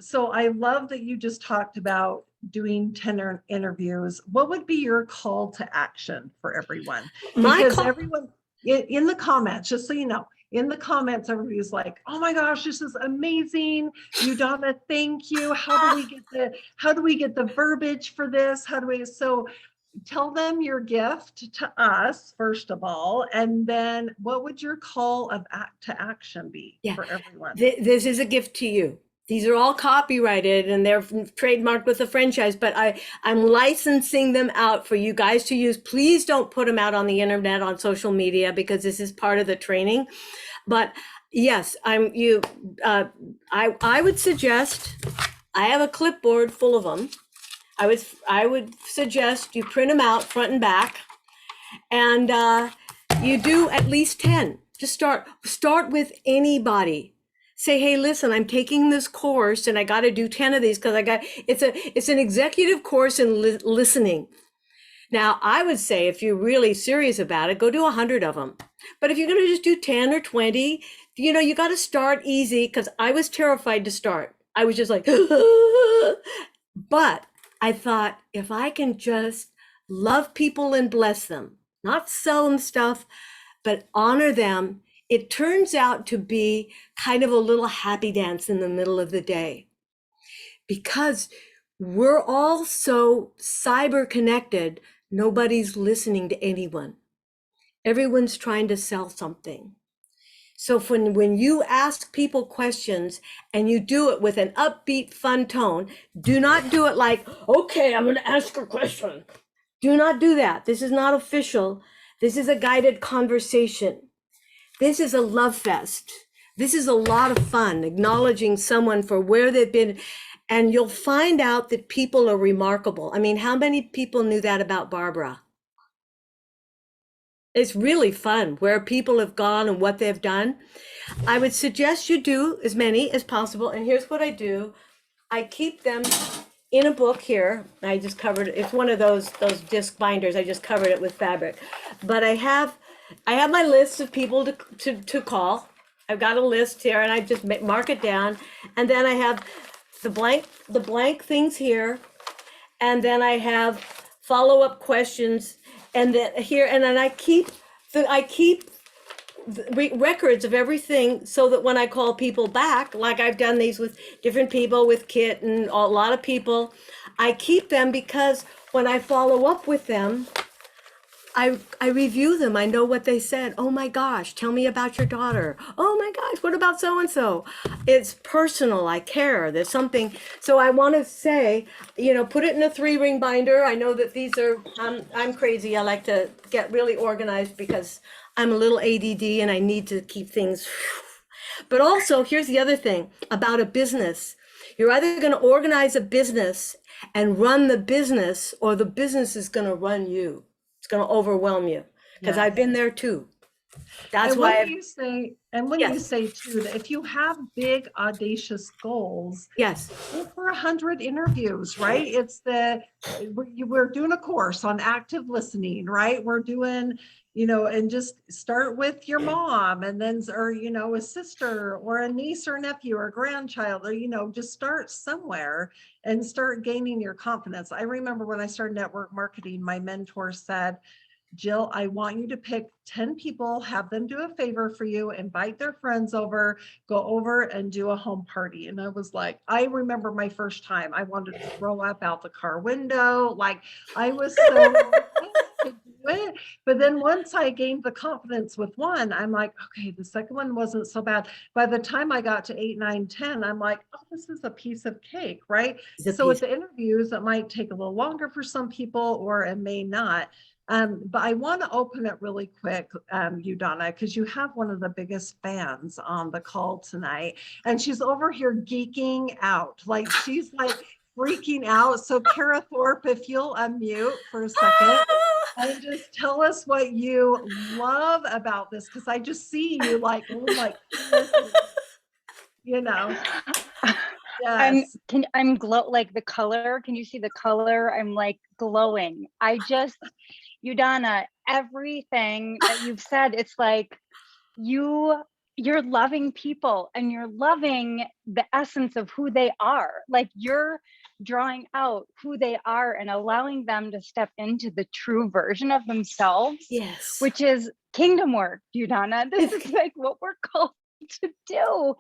A: so I love that you just talked about doing 10 interviews. What would be your call to action for everyone? Because everyone in the comments, just so you know, in the comments, everybody's like, oh my gosh, this is amazing. Udana, thank you. How do we get the verbiage for this? So tell them your gift to us, first of all, and then what would your call to action be for everyone?
B: This is a gift to you. These are all copyrighted and they're trademarked with a franchise, but I'm licensing them out for you guys to use. Please don't put them out on the internet, on social media, because this is part of the training. But yes, I would suggest, I have a clipboard full of them. I would suggest you print them out front and back, and you do at least 10. Just start with anybody. Say, hey, listen, I'm taking this course and I got to do 10 of these because it's an executive course in listening. Now, I would say if you're really serious about it, go do 100 of them. But if you're going to just do 10 or 20, you got to start easy, because I was terrified to start. I was just like, but I thought, if I can just love people and bless them, not sell them stuff, but honor them, it turns out to be kind of a little happy dance in the middle of the day, because we're all so cyber connected. Nobody's listening to anyone. Everyone's trying to sell something. So when you ask people questions and you do it with an upbeat, fun tone, do not do it like, okay, I'm going to ask a question. Do not do that. This is not official. This is a guided conversation. This is a love fest. This is a lot of fun, acknowledging someone for where they've been. And you'll find out that people are remarkable. I mean, how many people knew that about Barbara? It's really fun where people have gone and what they've done. I would suggest you do as many as possible. And here's what I do. I keep them in a book here. I just covered it. It's one of those disc binders. I just covered it with fabric. But I have my list of people to call. I've got a list here and I just mark it down. And then I have the blank things here. And then I have follow-up questions and then here, and then I keep records of everything so that when I call people back, like I've done these with different people, with Kit and a lot of people, I keep them because when I follow up with them, I review them. I know what they said. Oh my gosh, tell me about your daughter. Oh my gosh, what about so and so? It's personal. I care. There's something. So I want to say, put it in a 3-ring binder. I know that these are. I'm crazy. I like to get really organized because I'm a little ADD and I need to keep things. But also, here's the other thing about a business. You're either going to organize a business and run the business, or the business is going to run you. It's going to overwhelm you, because I've been there too. That's
A: and
B: why
A: when you say too, that if you have big audacious goals,
B: yes,
A: go for 100 interviews, right? We're doing a course on active listening, right? We're doing, and just start with your mom, and then, or, a sister or a niece or nephew or grandchild, or, just start somewhere and start gaining your confidence. I remember when I started network marketing, my mentor said, Jill, I want you to pick 10 people, have them do a favor for you, invite their friends over, go over and do a home party. And I was like, I remember my first time, I wanted to throw up out the car window. Like I was so to do it. But then once I gained the confidence with one, I'm like, okay, the second one wasn't so bad. By the time I got to 8, 9, 10, I'm like, oh, this is a piece of cake, right? So with the interviews, it might take a little longer for some people, or it may not. But I want to open it really quick, Udana, because you have one of the biggest fans on the call tonight, and she's over here geeking out. Like she's like freaking out. So Kara Thorpe, if you'll unmute for a second and just tell us what you love about this, because I just see you like, oh my goodness, Yes.
C: I'm like the color. Can you see the color? I'm like glowing. Udana, everything that you've said, it's like you're loving people and you're loving the essence of who they are. Like you're drawing out who they are and allowing them to step into the true version of themselves.
B: Yes.
C: Which is kingdom work, Udana. This is like what we're called to do.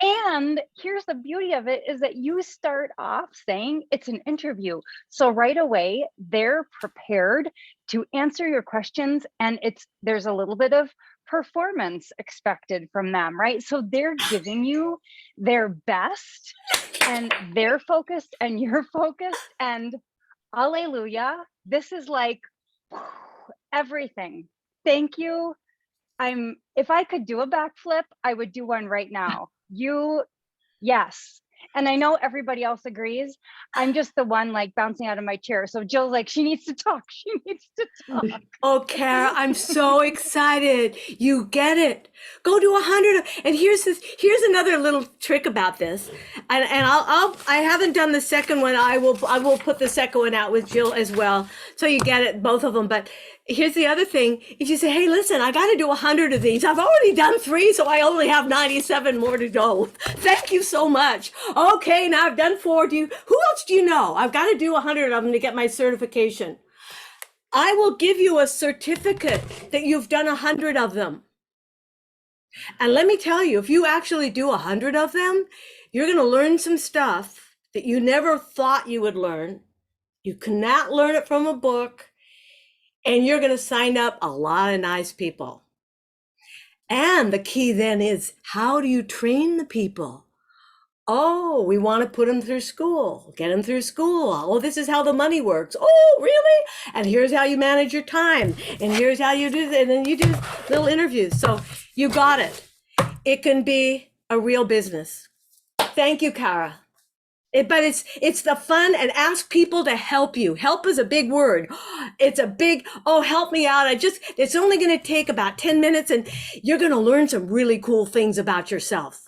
C: And here's the beauty of it, is that you start off saying it's an interview. So right away, they're prepared to answer your questions, and there's a little bit of performance expected from them, right? So they're giving you their best, and they're focused and you're focused, and hallelujah. This is like everything. Thank you. If I could do a backflip, I would do one right now. Yes. And I know everybody else agrees. I'm just the one like bouncing out of my chair. So Jill's like, she needs to talk. She needs to talk.
B: Oh, Kara, I'm so excited. You get it. Go do 100. And here's another little trick about this. And I haven't done the second one. I will put the second one out with Jill as well. So you get it, both of them. But here's the other thing. If you say, hey, listen, I got to do 100 of these. I've already done 3, so I only have 97 more to go. Thank you so much. Okay, now I've done 4. Who else do you know? I've got to do 100 of them to get my certification. I will give you a certificate that you've done 100 of them. And let me tell you, if you actually do 100 of them, you're going to learn some stuff that you never thought you would learn. You cannot learn it from a book, and you're going to sign up a lot of nice people. And the key then is, how do you train the people? Oh, we want to put them through school, get them through school. Oh, this is how the money works. Oh, really? And here's how you manage your time. And here's how you do that. And then you do little interviews. So you got it. It can be a real business. Thank you, Kara. But it's the fun, and ask people to help you. Help is a big word. It's a big, help me out. It's only going to take about 10 minutes and you're going to learn some really cool things about yourself.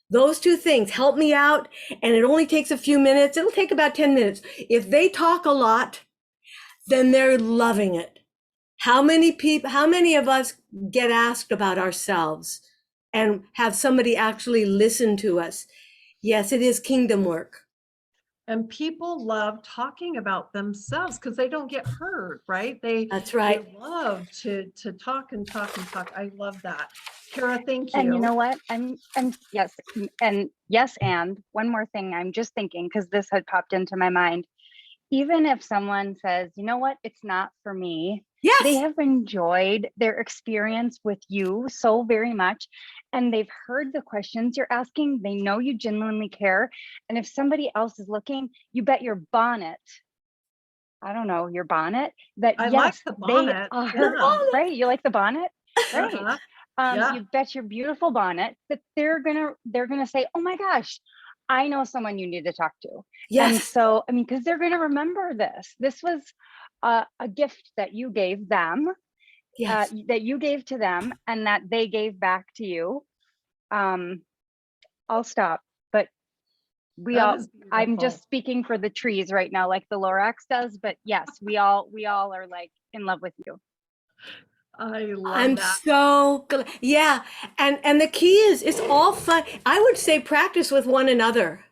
B: Those 2 things, help me out, and it only takes a few minutes. It'll take about 10 minutes. If they talk a lot, then they're loving it. How many of us get asked about ourselves and have somebody actually listen to us. Yes, it is kingdom work.
A: And people love talking about themselves because they don't get heard, right?
B: That's right.
A: They love to talk and talk and talk. I love that. Kara, thank
C: And you know
A: you.
C: what? And yes, and yes, and one more thing I'm just thinking, because this had popped into my mind. Even if someone says, you know what, it's not for me, they
B: Yes.
C: have enjoyed their experience with you so very much. And they've heard the questions you're asking. They know you genuinely care. And if somebody else is looking, you bet your bonnet, I don't know, your bonnet, that
A: I like
C: yes,
A: the
C: they
A: bonnet.
C: are,
A: Yeah.
C: right? You like the bonnet? Right.
A: Uh-huh. Yeah.
C: You bet your beautiful bonnet that they're gonna say, oh my gosh, I know someone you need to talk to. And
B: Yes.
C: so, I mean, because they're gonna remember this. This was a gift that you gave them,
B: Yes.
C: that you gave to them, and that they gave back to you. I'll stop, but we
A: That
C: all.
A: is
C: I'm just
A: beautiful.
C: speaking for the trees right now, like the Lorax does. But yes, we all are like in love with you.
A: I love
B: I'm
A: that.
B: so glad. Yeah. And the key is it's all fun. I would say practice with one another.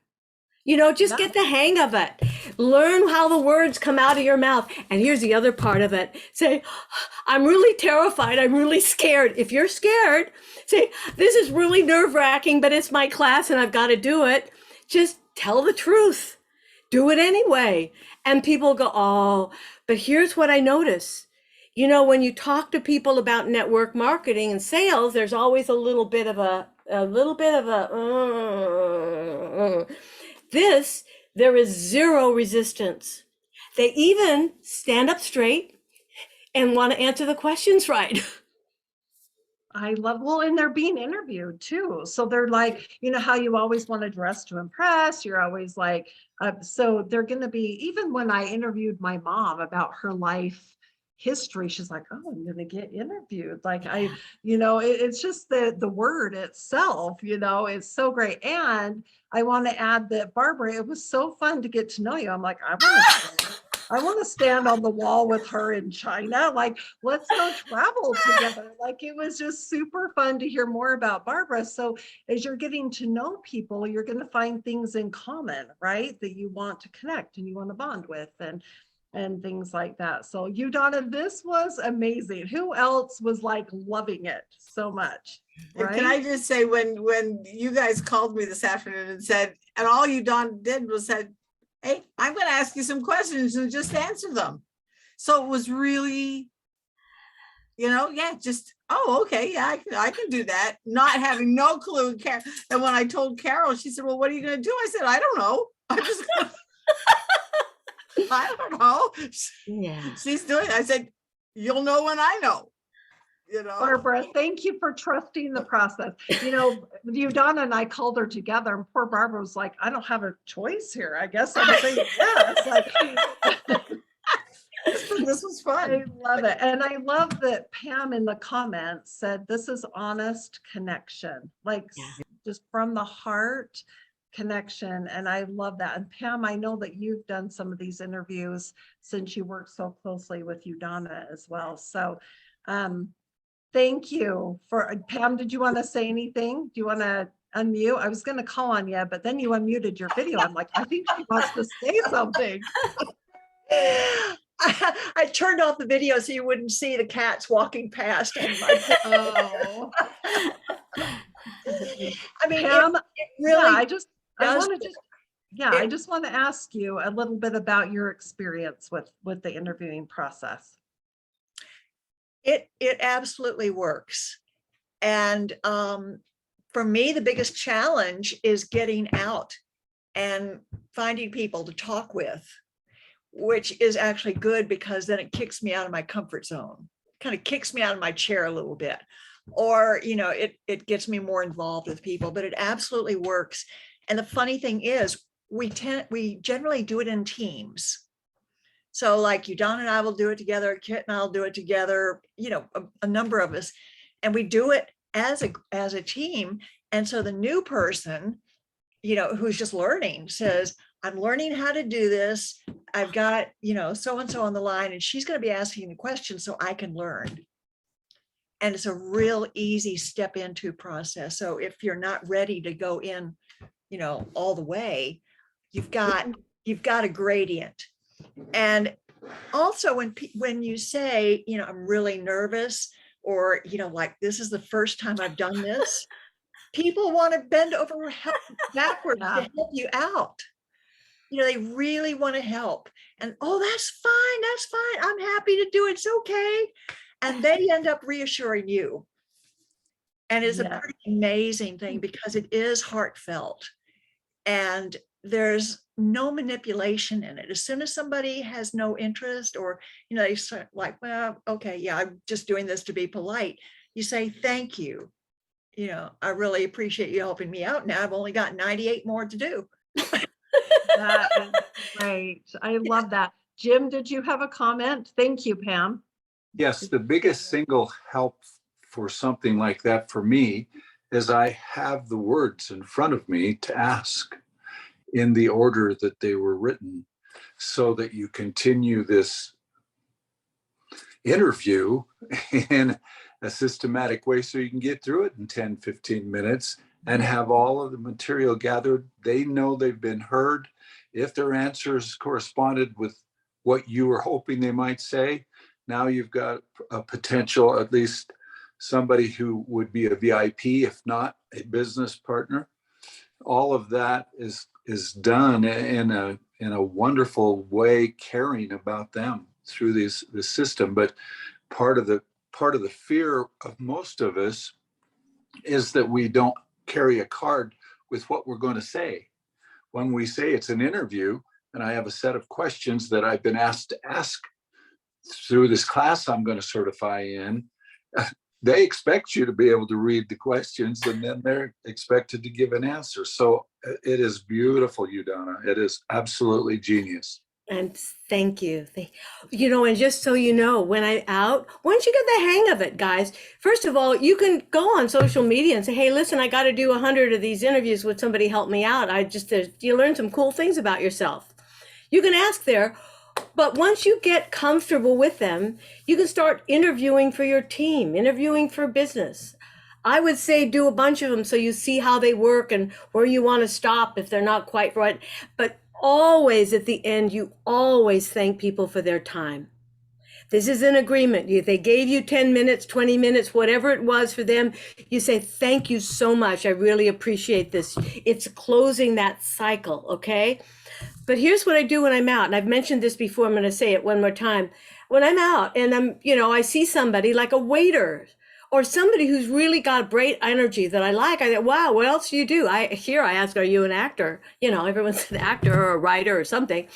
B: Just
A: Yeah.
B: get the hang of it. Learn how the words come out of your mouth. And here's the other part of it. Say, I'm really terrified. I'm really scared. If you're scared, say, this is really nerve-wracking, but it's my class and I've got to do it. Just tell the truth. Do it anyway. And people go, oh, but here's what I notice. When you talk to people about network marketing and sales, there's always a little bit of this, there is zero resistance. They even stand up straight and want to answer the questions right.
A: I love, well, and they're being interviewed too. So they're like, how you always want to dress to impress. You're always like, so they're going to be, even when I interviewed my mom about her life history, she's like, oh, I'm going to get interviewed. Like it's just the word itself, it's so great. And I want to add that, Barbara, it was so fun to get to know you. I'm like, I want to stand on the wall with her in China. Like, let's go travel together. Like, it was just super fun to hear more about Barbara. So as you're getting to know people, you're going to find things in common, right? That you want to connect and you want to bond with and things like that. So Udana, this was amazing. Who else was like loving it so much?
D: And
A: Right?
D: can I just say, when you guys called me this afternoon and said, and all you did was said, hey, I'm going to ask you some questions and just answer them. So it was really, just, oh, okay, yeah, I can do that. Not having no clue. And when I told Carol, she said, well, what are you going to do? I said, I don't know. I don't know.
B: Yeah.
D: She's doing it. I said, you'll know when I know.
A: Barbara, thank you for trusting the process. Udana and I called her together, and poor Barbara was like, I don't have a choice here. I guess I'm saying yes. Like,
D: this was fun.
A: I love it. And I love that Pam in the comments said, this is honest connection, like just from the heart connection. And I love that. And Pam, I know that you've done some of these interviews since you work so closely with Udana as well. So, thank you for Pam. Did you want to say anything? Do you want to unmute? I was going to call on you, but then you unmuted your video. I'm like, I think she wants to say something.
E: I turned off the video so you wouldn't see the cats walking past.
A: Oh.
E: I mean,
A: Pam,
E: it really
A: I just
E: does.
A: I just want to ask you a little bit about your experience with the interviewing process.
E: It absolutely works. And for me, the biggest challenge is getting out and finding people to talk with, which is actually good because then it kicks me out of my comfort zone, kind of kicks me out of my chair a little bit, or, it gets me more involved with people, but it absolutely works. And the funny thing is we generally do it in teams. So like Udana and I will do it together, Kit and I'll do it together, a number of us, and we do it as a team. And so the new person, who's just learning says, I'm learning how to do this. I've got, so-and-so on the line, and she's going to be asking the questions so I can learn. And it's a real easy step into process. So if you're not ready to go in, you know, all the way, you've got a gradient. And also when you say, you know, I'm really nervous, or, you know, like, this is the first time I've done this, people want to bend over backwards to help you out. You know, they really want to help. And, oh, that's fine. I'm happy to do it. It's okay. And they end up reassuring you. And it's a pretty amazing thing because it is heartfelt. And there's no manipulation in it. As soon as somebody has no interest, or, you know, they start like, well, okay, yeah, I'm just doing this to be polite. You say, thank you. You know, I really appreciate you helping me out. Now I've only got 98 more to do.
A: That is great. I love that. Jim, did you have a comment? Thank you, Pam.
F: Yes, the biggest single help for something like that for me is I have the words in front of me to ask in the order that they were written, so that you continue this interview in a systematic way so you can get through it in 10, 15 minutes and have all of the material gathered. They know they've been heard. If their answers corresponded with what you were hoping they might say, now you've got a potential, at least somebody who would be a VIP, if not a business partner. All of that is done in a wonderful way, caring about them through the system. But part of the fear of most of us is that we don't carry a card with what we're going to say. When we say it's an interview, and I have a set of questions that I've been asked to ask through this class I'm going to certify in, they expect you to be able to read the questions, and then they're expected to give an answer. So it is beautiful, Udana. It is absolutely genius.
B: And thank you. You know, and just so you know, when I'm out, once you get the hang of it, guys, first of all, you can go on social media and say, hey, listen, I got to do 100 of these interviews. Would somebody help me out? You learn some cool things about yourself. You can ask there, but once you get comfortable with them, you can start interviewing for your team, interviewing for business. I would say do a bunch of them so you see how they work and where you want to stop if they're not quite right. But always at the end, you always thank people for their time. This is an agreement. They gave you 10 minutes, 20 minutes, whatever it was for them. You say, thank you so much. I really appreciate this. It's closing that cycle, okay? But here's what I do when I'm out. And I've mentioned this before. I'm going to say it one more time. When I'm out and I see somebody like a waiter or somebody who's really got great energy that I like, I go, wow, what else do you do? I ask, are you an actor? You know, everyone's an actor or a writer or something.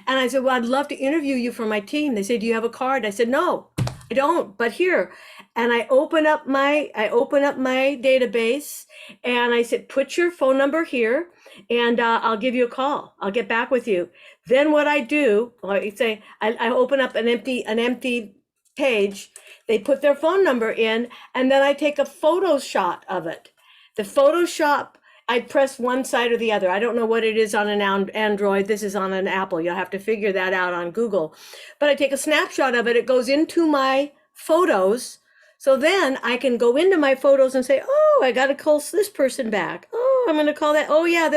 B: And I said, well, I'd love to interview you for my team. They say, do you have a card? I said, no, I don't, but here. And I open up my database and I said, put your phone number here and I'll give you a call. I'll get back with you. Then what I do, I open up an empty page. They put their phone number in, and then I take a photo shot of it. The Photoshop, I press one side or the other. I don't know what it is on an Android. This is on an Apple. You'll have to figure that out on Google. But I take a snapshot of it. It goes into my photos. So then I can go into my photos and say, oh, I got to call this person back. Oh, I'm going to call that. Oh, yeah,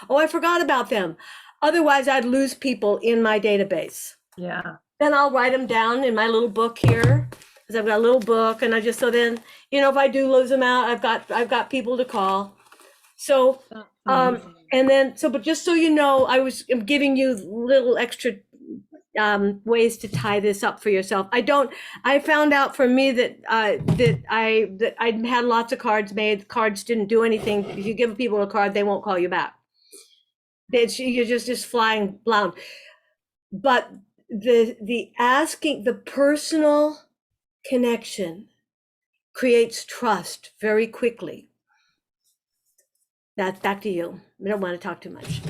B: I forgot about them. Otherwise, I'd lose people in my database.
A: Yeah.
B: Then I'll write them down in my little book here, because I've got a little book, and so then, if I do lose them out, I've got people to call. So, but just so you know, I'm giving you little extra ways to tie this up for yourself. I found out for me that I'd had lots of cards made. Cards didn't do anything. If you give people a card, they won't call you back. You're just flying blind. But the asking, the personal connection creates trust very quickly. That's back to you. I don't want to talk too much.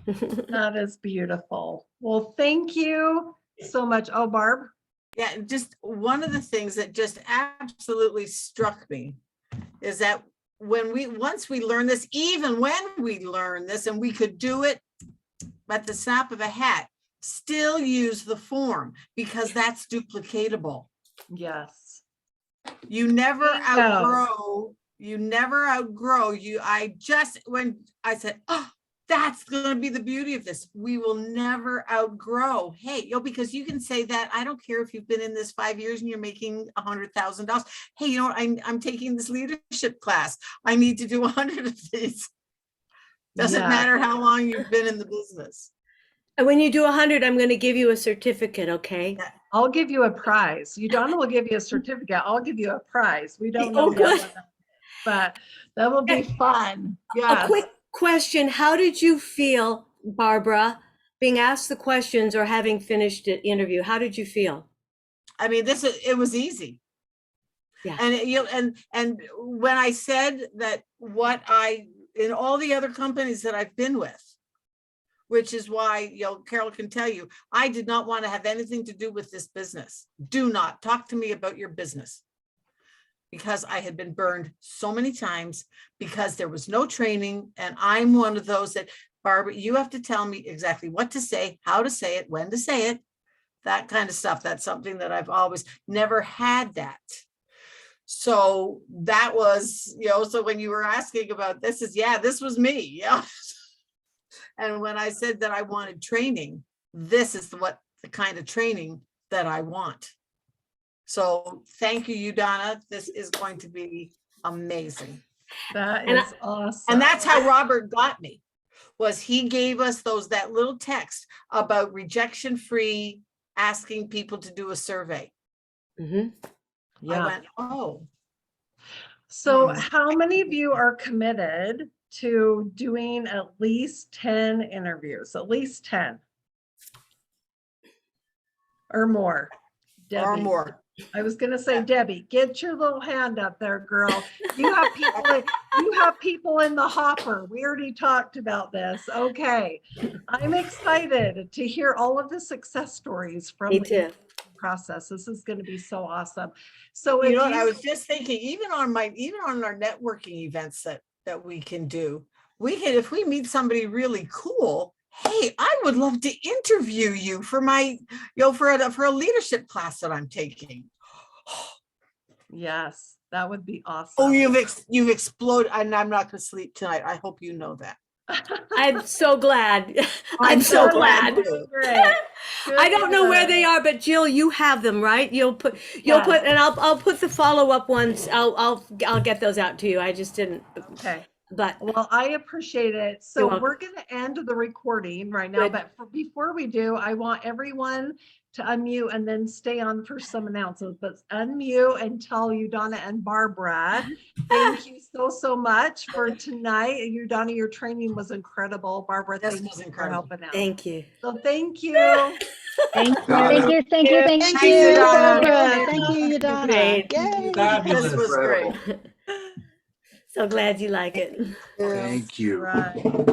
A: That is beautiful. Well, thank you so much. Oh, Barb.
D: Yeah, just one of the things that just absolutely struck me is that once we learn this, even when we learn this and we could do it at the snap of a hat, still use the form because that's duplicatable.
A: Yes.
D: You never
A: Bingo.
D: outgrow, when I said, oh, that's gonna be the beauty of this. We will never outgrow. Hey, because you can say that. I don't care if you've been in this 5 years and you're making $100,000. Hey, you know what? I'm taking this leadership class. I need to do 100 of these. Doesn't
A: Yeah.
D: matter how long you've been in the business.
B: And when you do 100, I'm going to give you a certificate, okay?
A: I'll give you a prize. Udana will give you a certificate. I'll give you a prize. We don't
B: Oh,
A: know yet,
B: good.
A: but that will be fun.
B: A
A: Yes.
B: quick question. How did you feel, Barbara, being asked the questions or having finished the interview? How did you feel?
D: I mean, it was easy.
B: Yeah.
D: And and when I said that in all the other companies that I've been with, which is why, Carol can tell you, I did not want to have anything to do with this business. Do not talk to me about your business. Because I had been burned so many times because there was no training. And I'm one of those that, Barbara, you have to tell me exactly what to say, how to say it, when to say it, that kind of stuff. That's something that I've always never had that. So that was, so when you were asking about this was me. Yeah. And when I said that I wanted training, this is the kind of training that I want. So thank you, Udana. This is going to be amazing.
A: That is awesome.
D: And that's how Robert got me, was he gave us that little text about rejection-free, asking people to do a survey.
B: Mm-hmm.
A: Yeah.
D: I went, oh.
A: So how many of you are committed to doing at least 10 interviews, at least 10 or more? Debbie.
D: Or more.
A: I was going to say, Debbie, get your little hand up there, girl. You have people in the hopper. We already talked about this. Okay. I'm excited to hear all of the success stories from
B: Me
A: the
B: too.
A: process. This is going to be so awesome. So
D: You know what, I was just thinking, even on our networking events that we can do, if we meet somebody really cool, hey, I would love to interview you for my, for a leadership class that I'm taking.
A: yes, that would be awesome.
D: Oh, you've exploded, and I'm not going to sleep tonight. I hope you know that.
B: I'm so glad. I'm so glad.
A: Great.
B: I don't know where they are, but Jill, you have them, right? You'll put, and I'll put the follow-up ones. I'll get those out to you. I just didn't.
A: Okay.
B: But
A: well, I appreciate it. So we're going to end the recording right now,
B: Good.
A: but before we do, I want everyone to unmute and then stay on for some announcements, but unmute and tell Udana and Barbara, thank you so much for tonight. Udana, your training was incredible. Barbara,
D: This
A: thank
D: was
A: you for
D: incredible.
A: helping out.
B: thank you.
A: So thank you.
C: Thank you.
F: Udana.
C: Thank you. Thank
D: Thank
C: you.
D: you, Udana.
G: Barbara. Thank you, Udana.
B: Great.
G: Yay.
F: Fabulous.
D: This was great.
F: Incredible.
B: So glad you like it.
F: Thank you.
A: Right.